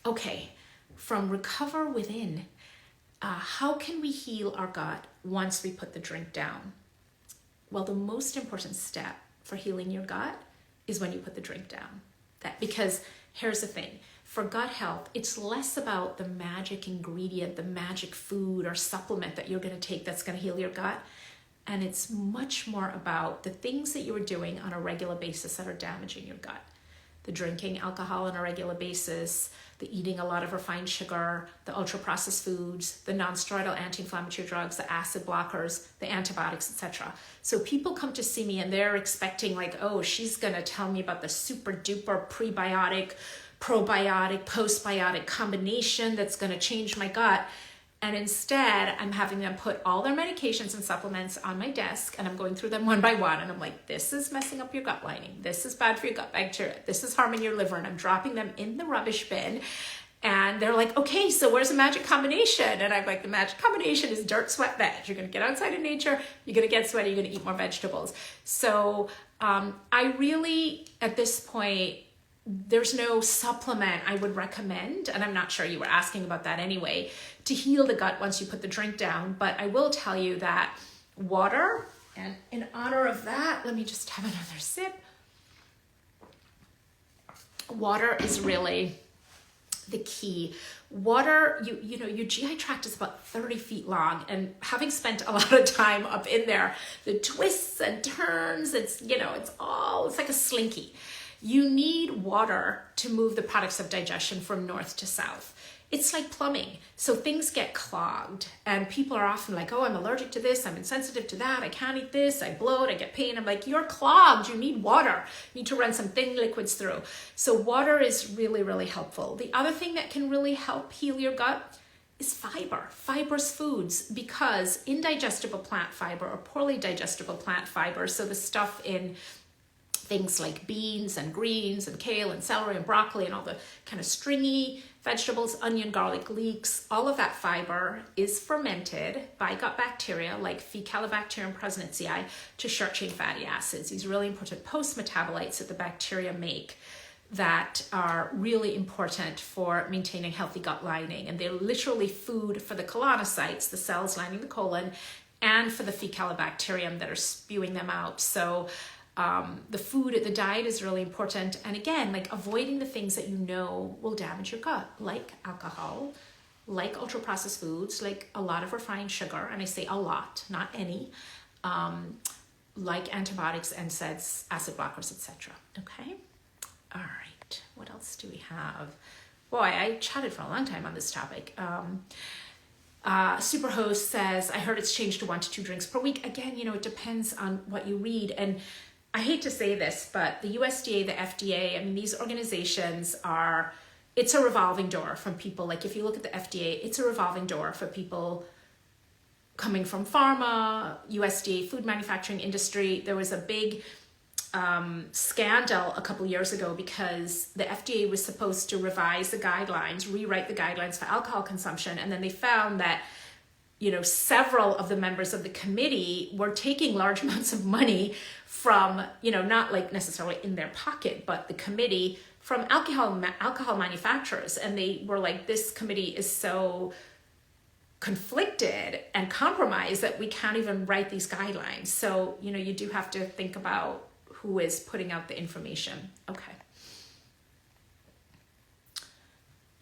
Okay, from Recover Within, how can we heal our gut once we put the drink down? Well, the most important step for healing your gut is when you put the drink down. Because here's the thing, for gut health, it's less about the magic ingredient, the magic food or supplement that you're going to take that's going to heal your gut. And it's much more about the things that you are doing on a regular basis that are damaging your gut. The drinking alcohol on a regular basis, the eating a lot of refined sugar, the ultra-processed foods, the non-steroidal anti-inflammatory drugs, the acid blockers, the antibiotics, etc. So people come to see me and they're expecting like, oh, she's going to tell me about the super duper prebiotic, probiotic, postbiotic combination that's going to change my gut. And instead, I'm having them put all their medications and supplements on my desk, and I'm going through them one by one. And I'm like, this is messing up your gut lining. This is bad for your gut bacteria. This is harming your liver. And I'm dropping them in the rubbish bin. And they're like, okay, so where's the magic combination? And I'm like, the magic combination is dirt, sweat, veg. You're going to get outside in nature. You're going to get sweaty. You're going to eat more vegetables. So I really, at this point, there's no supplement I would recommend, and I'm not sure you were asking about that anyway, to heal the gut once you put the drink down. But I will tell you that water, and in honor of that, let me just have another sip. Water is really the key. Water, you know, your GI tract is about 30 feet long, and having spent a lot of time up in there, the twists and turns, it's like a slinky. You need water to move the products of digestion from north to south. It's like plumbing. So things get clogged, and people are often like, oh, I'm allergic to this, I'm insensitive to that, I can't eat this, I bloat, I get pain. I'm like, you're clogged, you need water. You need to run some thin liquids through. So water is really, really helpful. The other thing that can really help heal your gut is fiber, fibrous foods, because indigestible plant fiber or poorly digestible plant fiber, so the stuff in things like beans and greens and kale and celery and broccoli and all the kind of stringy vegetables, onion, garlic, leeks, all of that fiber is fermented by gut bacteria like Faecalibacterium prausnitzii to short-chain fatty acids. These really important post-metabolites that the bacteria make that are really important for maintaining healthy gut lining. And they're literally food for the colonocytes, the cells lining the colon, and for the Faecalibacterium that are spewing them out. So the food, the diet is really important. And again, like avoiding the things that you know will damage your gut, like alcohol, like ultra processed foods, like a lot of refined sugar. And I say a lot, not any, like antibiotics, NSAIDs, acid blockers, etc. Okay. All right. What else do we have? Boy, I chatted for a long time on this topic. Superhost says, I heard it's changed to 1 to 2 drinks per week. Again, it depends on what you read. And I hate to say this, but the USDA, the FDA, I mean, these organizations it's a revolving door from people. Like if you look at the FDA, it's a revolving door for people coming from pharma, USDA, food manufacturing industry. There was a big scandal a couple years ago because the FDA was supposed to revise the guidelines, rewrite the guidelines for alcohol consumption. And then they found that several of the members of the committee were taking large amounts of money from, not like necessarily in their pocket, but the committee from alcohol manufacturers. And they were like, this committee is so conflicted and compromised that we can't even write these guidelines. So, you do have to think about who is putting out the information. Okay.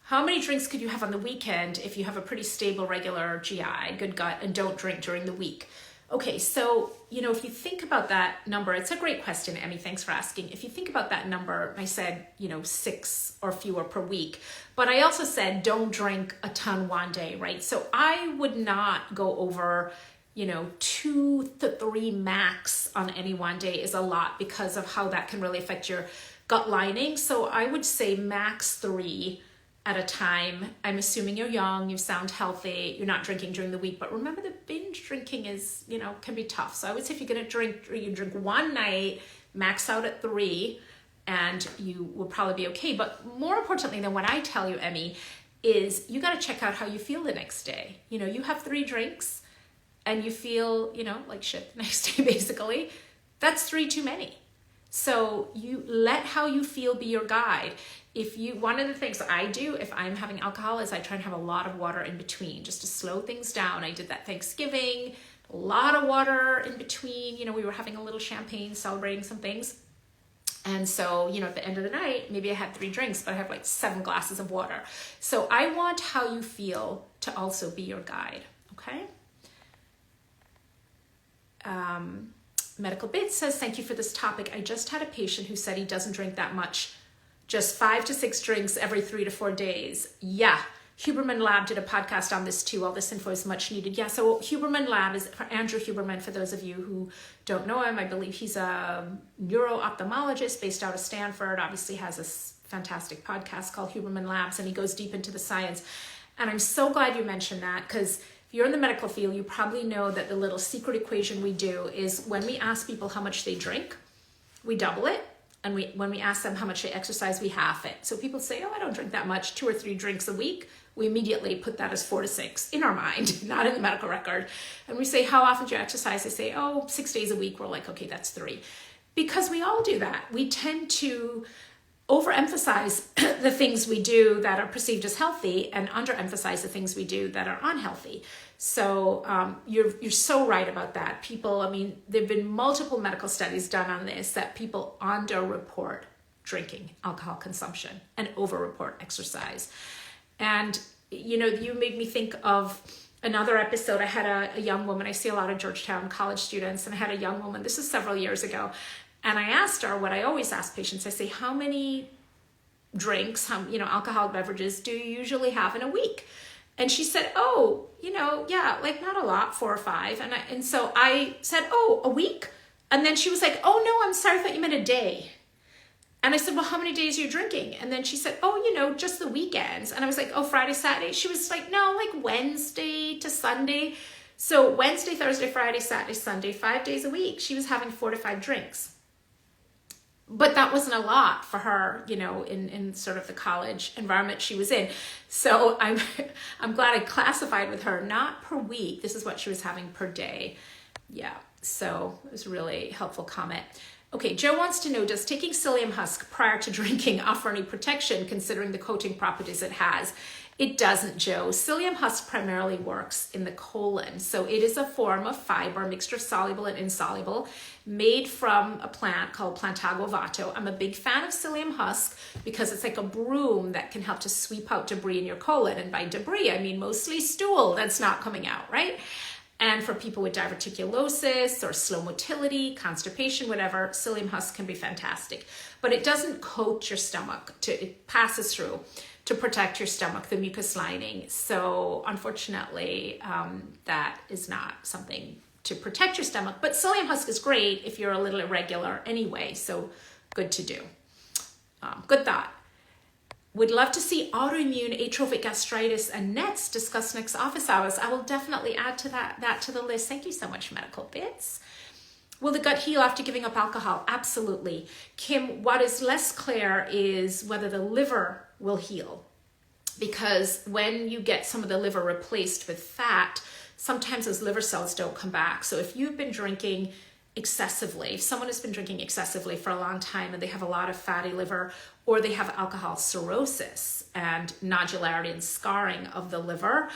How many drinks could you have on the weekend if you have a pretty stable, regular GI, good gut, and don't drink during the week? Okay, so, if you think about that number, it's a great question, Emmy, thanks for asking. If you think about that number, I said, 6 or fewer per week, but I also said don't drink a ton one day, right? So I would not go over 2 to 3 max on any one day is a lot because of how that can really affect your gut lining. So I would say max 3 at a time. I'm assuming you're young, you sound healthy, you're not drinking during the week, but remember that binge drinking is, can be tough. So I would say if you're going to drink, or you drink one night, max out at 3, and you will probably be okay. But more importantly than what I tell you, Emmy, is you got to check out how you feel the next day. You have 3 drinks and you feel, like shit the next day, basically. That's 3 too many. So you let how you feel be your guide. One of the things I do if I'm having alcohol is I try and have a lot of water in between just to slow things down. I did that Thanksgiving, a lot of water in between. We were having a little champagne, celebrating some things. And so, at the end of the night, maybe I had 3 drinks, but I have like 7 glasses of water. So I want how you feel to also be your guide, okay? Medical Bit says, thank you for this topic. I just had a patient who said he doesn't drink that much, just 5 to 6 drinks every 3 to 4 days. Yeah. Huberman Lab did a podcast on this too. All this info is much needed. Yeah, so Huberman Lab is for Andrew Huberman. For those of you who don't know him, I believe he's a neuro-ophthalmologist based out of Stanford. Obviously has a fantastic podcast called Huberman Labs, and he goes deep into the science. And I'm so glad you mentioned that, because if you're in the medical field, you probably know that the little secret equation we do is when we ask people how much they drink, we double it. And when we ask them how much they exercise, we half it. So people say, I don't drink that much, 2 or 3 drinks a week. We immediately put that as 4 to 6 in our mind, not in the medical record. And we say, how often do you exercise? They say, 6 days a week. We're like, okay, that's 3. Because we all do that. We tend to overemphasize the things we do that are perceived as healthy and underemphasize the things we do that are unhealthy. So you're so right about that. People, there've been multiple medical studies done on this, that people underreport drinking, alcohol consumption, and overreport exercise. And, you made me think of another episode. I had a young woman. I see a lot of Georgetown college students, and I had a young woman, this is several years ago, and I asked her what I always ask patients. I say, how many drinks, alcoholic beverages do you usually have in a week? And she said, not a lot, 4 or 5. And so I said, a week? And then she was like, no, I'm sorry, I thought you meant a day. And I said, well, how many days are you drinking? And then she said, just the weekends. And I was like, Friday, Saturday? She was like, no, like Wednesday to Sunday. So Wednesday, Thursday, Friday, Saturday, Sunday, 5 days a week, she was having 4 to 5 drinks. But that wasn't a lot for her, in sort of the college environment she was in. So I'm glad I classified with her, not per week. This is what she was having per day. Yeah, so it was a really helpful comment. Okay, Joe wants to know, does taking psyllium husk prior to drinking offer any protection considering the coating properties it has? It doesn't, Joe. Psyllium husk primarily works in the colon. So it is a form of fiber, mixture of soluble and insoluble, made from a plant called Plantago vato. I'm a big fan of psyllium husk because it's like a broom that can help to sweep out debris in your colon. And by debris, I mean mostly stool that's not coming out, right? And for people with diverticulosis or slow motility, constipation, whatever, psyllium husk can be fantastic. But it doesn't coat your stomach. It passes through to protect your stomach, the mucus lining. So unfortunately, that is not something to protect your stomach. But psyllium husk is great if you're a little irregular anyway. So good to do. Good thought. Would love to see autoimmune atrophic gastritis and NETs discussed next office hours. I will definitely add to that to the list. Thank you so much, Medical Bits. Will the gut heal after giving up alcohol? Absolutely. Kim, what is less clear is whether the liver will heal. Because when you get some of the liver replaced with fat, sometimes those liver cells don't come back. So if you've been drinking excessively, if someone has been drinking excessively for a long time and they have a lot of fatty liver, or they have alcohol cirrhosis and nodularity and scarring of the liver,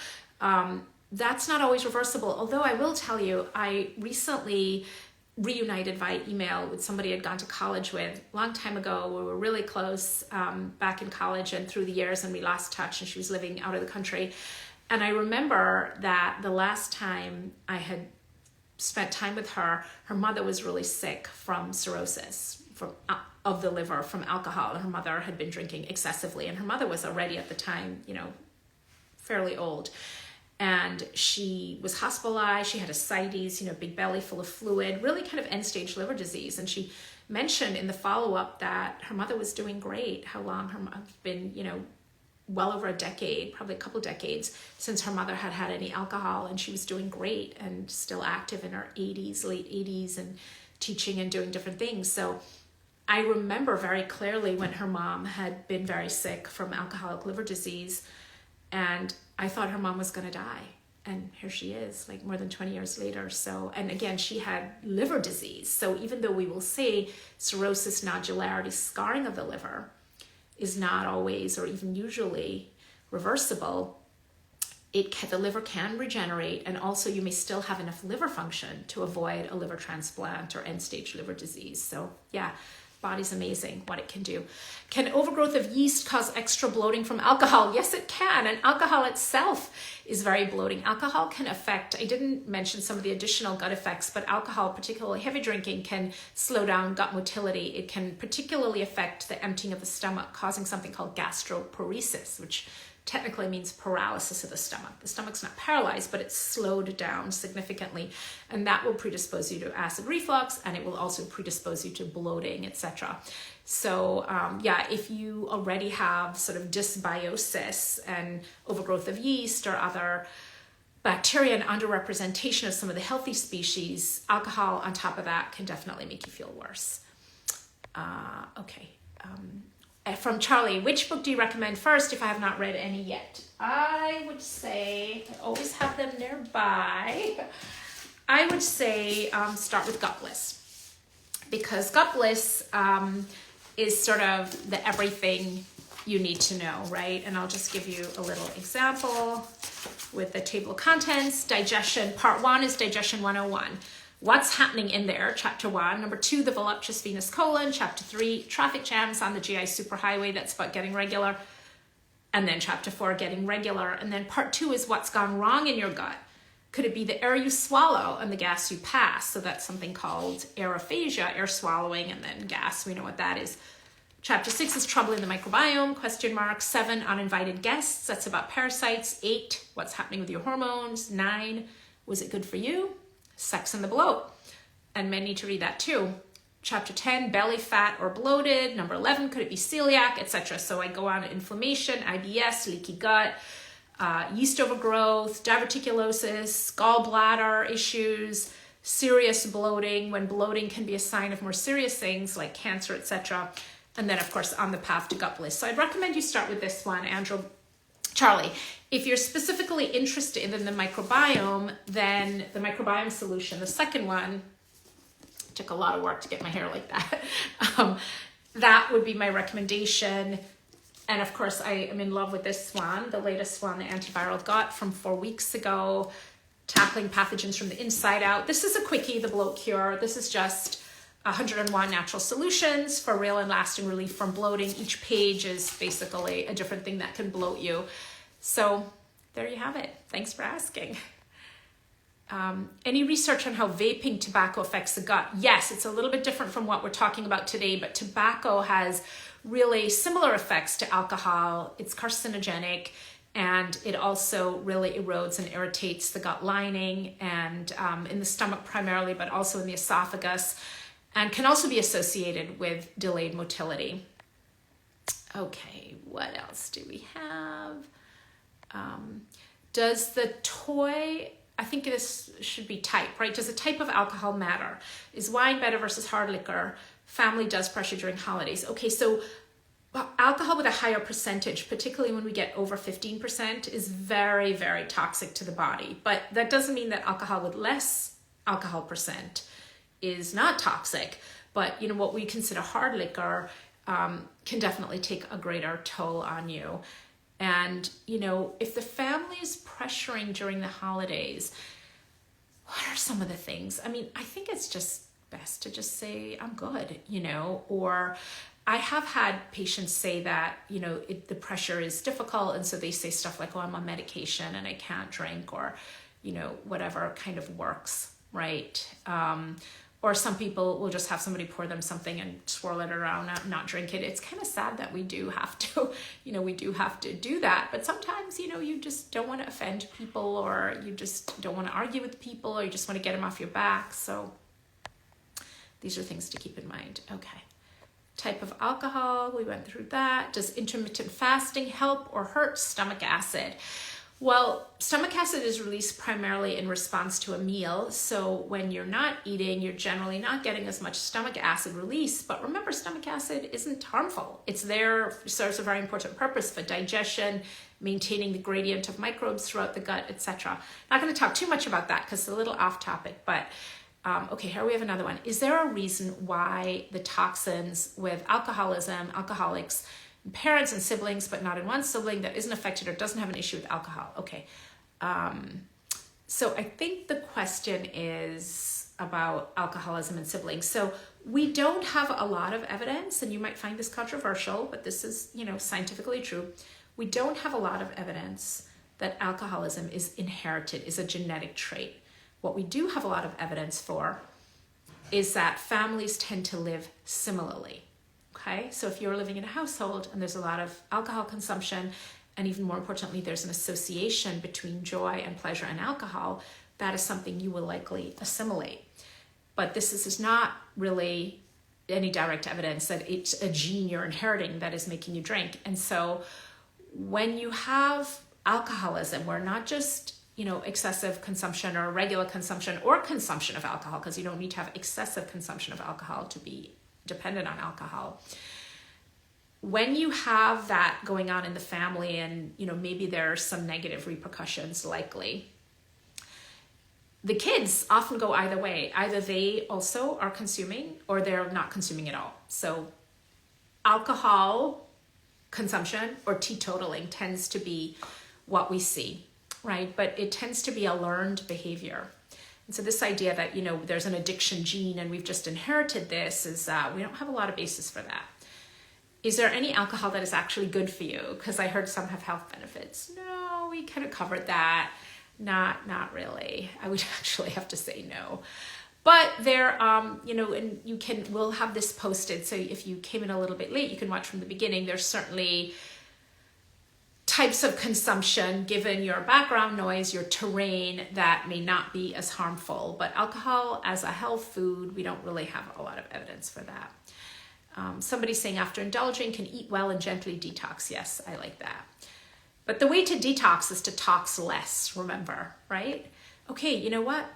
that's not always reversible. Although I will tell you, I recently reunited via email with somebody I'd gone to college with a long time ago. We were really close back in college and through the years, and we lost touch, and she was living out of the country. And I remember that the last time I had spent time with her, her mother was really sick from cirrhosis of the liver from alcohol. And her mother had been drinking excessively, and her mother was already at the time, fairly old. And she was hospitalized. She had ascites, big belly full of fluid, really kind of end-stage liver disease. And she mentioned in the follow-up that her mother was doing great. How long her mother had been, well over a decade, probably a couple decades since her mother had had any alcohol, and she was doing great and still active in her 80s, late 80s, and teaching and doing different things. So I remember very clearly when her mom had been very sick from alcoholic liver disease, and I thought her mom was going to die. And here she is, like more than 20 years later. So, and again, she had liver disease. So even though we will say cirrhosis, nodularity, scarring of the liver is not always or even usually reversible, the liver can regenerate, and also you may still have enough liver function to avoid a liver transplant or end-stage liver disease. So yeah, body's amazing what it can do. Can overgrowth of yeast cause extra bloating from alcohol? Yes, it can. And alcohol itself is very bloating. Alcohol can affect, I didn't mention some of the additional gut effects, but alcohol, particularly heavy drinking, can slow down gut motility. It can particularly affect the emptying of the stomach, causing something called gastroparesis, which technically means paralysis of the stomach. The stomach's not paralyzed, but it's slowed down significantly. And that will predispose you to acid reflux, and it will also predispose you to bloating, etc. So if you already have sort of dysbiosis and overgrowth of yeast or other bacteria and underrepresentation of some of the healthy species, alcohol on top of that can definitely make you feel worse. From Charlie, which book do you recommend first if I have not read any yet? I would say, I always have them nearby. I would say start with Gut Bliss, because Gut Bliss is sort of the everything you need to know, right? And I'll just give you a little example with the table of contents. Digestion, part 1 is Digestion 101. What's happening in there, chapter 1. Number 2, the voluptuous venous colon. Chapter 3, traffic jams on the GI superhighway. That's about getting regular. And then chapter 4, getting regular. And then part 2 is what's gone wrong in your gut. Could it be the air you swallow and the gas you pass? So that's something called aerophagia, air swallowing, and then gas. We know what that is. Chapter 6 is trouble in the microbiome, question mark. 7, uninvited guests. That's about parasites. 8, what's happening with your hormones. 9, was it good for you? Sex and the bloat. And men need to read that too. Chapter 10, belly fat or bloated. Number 11, could it be celiac, etc. So I go on to inflammation, IBS, leaky gut, yeast overgrowth, diverticulosis, gallbladder issues, serious bloating, when bloating can be a sign of more serious things like cancer, etc. And then, of course, on the path to Gut Bliss. So I'd recommend you start with this one, Charlie. If you're specifically interested in the microbiome, then the microbiome solution, the second one, took a lot of work to get my hair like that. That would be my recommendation. And of course, I am in love with this one, the latest one, the antiviral gut from 4 weeks ago, tackling pathogens from the inside out. This is a quickie, the bloat cure. This is just 101 natural solutions for real and lasting relief from bloating. Each page is basically a different thing that can bloat you. So there you have it. Thanks for asking. Any research on how vaping tobacco affects the gut? Yes, it's a little bit different from what we're talking about today, but tobacco has really similar effects to alcohol. It's carcinogenic, and it also really erodes and irritates the gut lining and in the stomach primarily, but also in the esophagus, and can also be associated with delayed motility. Okay, what else do we have? Does the toy, I think this should be type, right? Does the type of alcohol matter? Is wine better versus hard liquor? Family does pressure during holidays. Okay, so alcohol with a higher percentage, particularly when we get over 15%, is very, very toxic to the body. But that doesn't mean that alcohol with less alcohol percent is not toxic. But what we consider hard liquor can definitely take a greater toll on you. And, if the family is pressuring during the holidays, what are some of the things? I mean, I think it's just best to just say, I'm good, or I have had patients say that, the pressure is difficult. And so they say stuff like, oh, I'm on medication and I can't drink, or, whatever kind of works, right? Or some people will just have somebody pour them something and swirl it around, not drink it. It's kind of sad that we do have to, we do have to do that. But sometimes, you just don't want to offend people, or you just don't want to argue with people, or you just want to get them off your back. So these are things to keep in mind. Okay. Type of alcohol, we went through that. Does intermittent fasting help or hurt stomach acid? Well, stomach acid is released primarily in response to a meal. So when you're not eating, you're generally not getting as much stomach acid release. But remember, stomach acid isn't harmful. It's there, serves a very important purpose for digestion, maintaining the gradient of microbes throughout the gut, etc. Not going to talk too much about that because it's a little off topic, but okay, here we have another one. Is there a reason why the toxins with alcoholism, alcoholics, parents and siblings, but not in one sibling that isn't affected or doesn't have an issue with alcohol? Okay. So I think the question is about alcoholism and siblings. So we don't have a lot of evidence, and you might find this controversial, but this is, scientifically true. We don't have a lot of evidence that alcoholism is inherited, is a genetic trait. What we do have a lot of evidence for is that families tend to live similarly. Okay, so if you're living in a household and there's a lot of alcohol consumption, and even more importantly, there's an association between joy and pleasure and alcohol, that is something you will likely assimilate. But this is not really any direct evidence that it's a gene you're inheriting that is making you drink. And so when you have alcoholism, where not just excessive consumption or regular consumption or consumption of alcohol, because you don't need to have excessive consumption of alcohol to be dependent on alcohol. When you have that going on in the family, and maybe there are some negative repercussions likely, the kids often go either way. Either they also are consuming or they're not consuming at all. So alcohol consumption or teetotaling tends to be what we see, right? But it tends to be a learned behavior. And so this idea that, there's an addiction gene and we've just inherited this is, we don't have a lot of basis for that. Is there any alcohol that is actually good for you? Because I heard some have health benefits. No, we kind of covered that. Not really. I would actually have to say no. But there, and we'll have this posted. So if you came in a little bit late, you can watch from the beginning. There's certainly types of consumption, given your background noise, your terrain, that may not be as harmful. But alcohol as a health food, we don't really have a lot of evidence for that. Somebody's saying after indulging can eat well and gently detox. Yes, I like that. But the way to detox is to tox less, remember, right? Okay, you know what?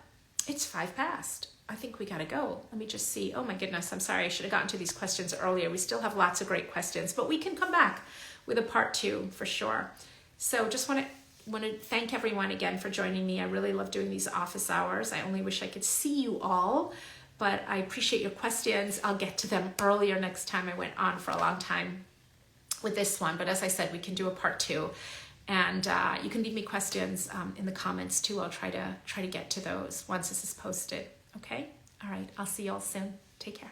It's 5 past. I think we gotta go. Let me just see. Oh my goodness, I'm sorry. I should have gotten to these questions earlier. We still have lots of great questions, but we can come back with a part 2 for sure. So just want to thank everyone again for joining me. I really love doing these office hours. I only wish I could see you all, but I appreciate your questions. I'll get to them earlier next time. I went on for a long time with this one, but as I said, we can do a part 2. And you can leave me questions in the comments too. I'll try to get to those once this is posted. Okay? All right. I'll see you all soon. Take care.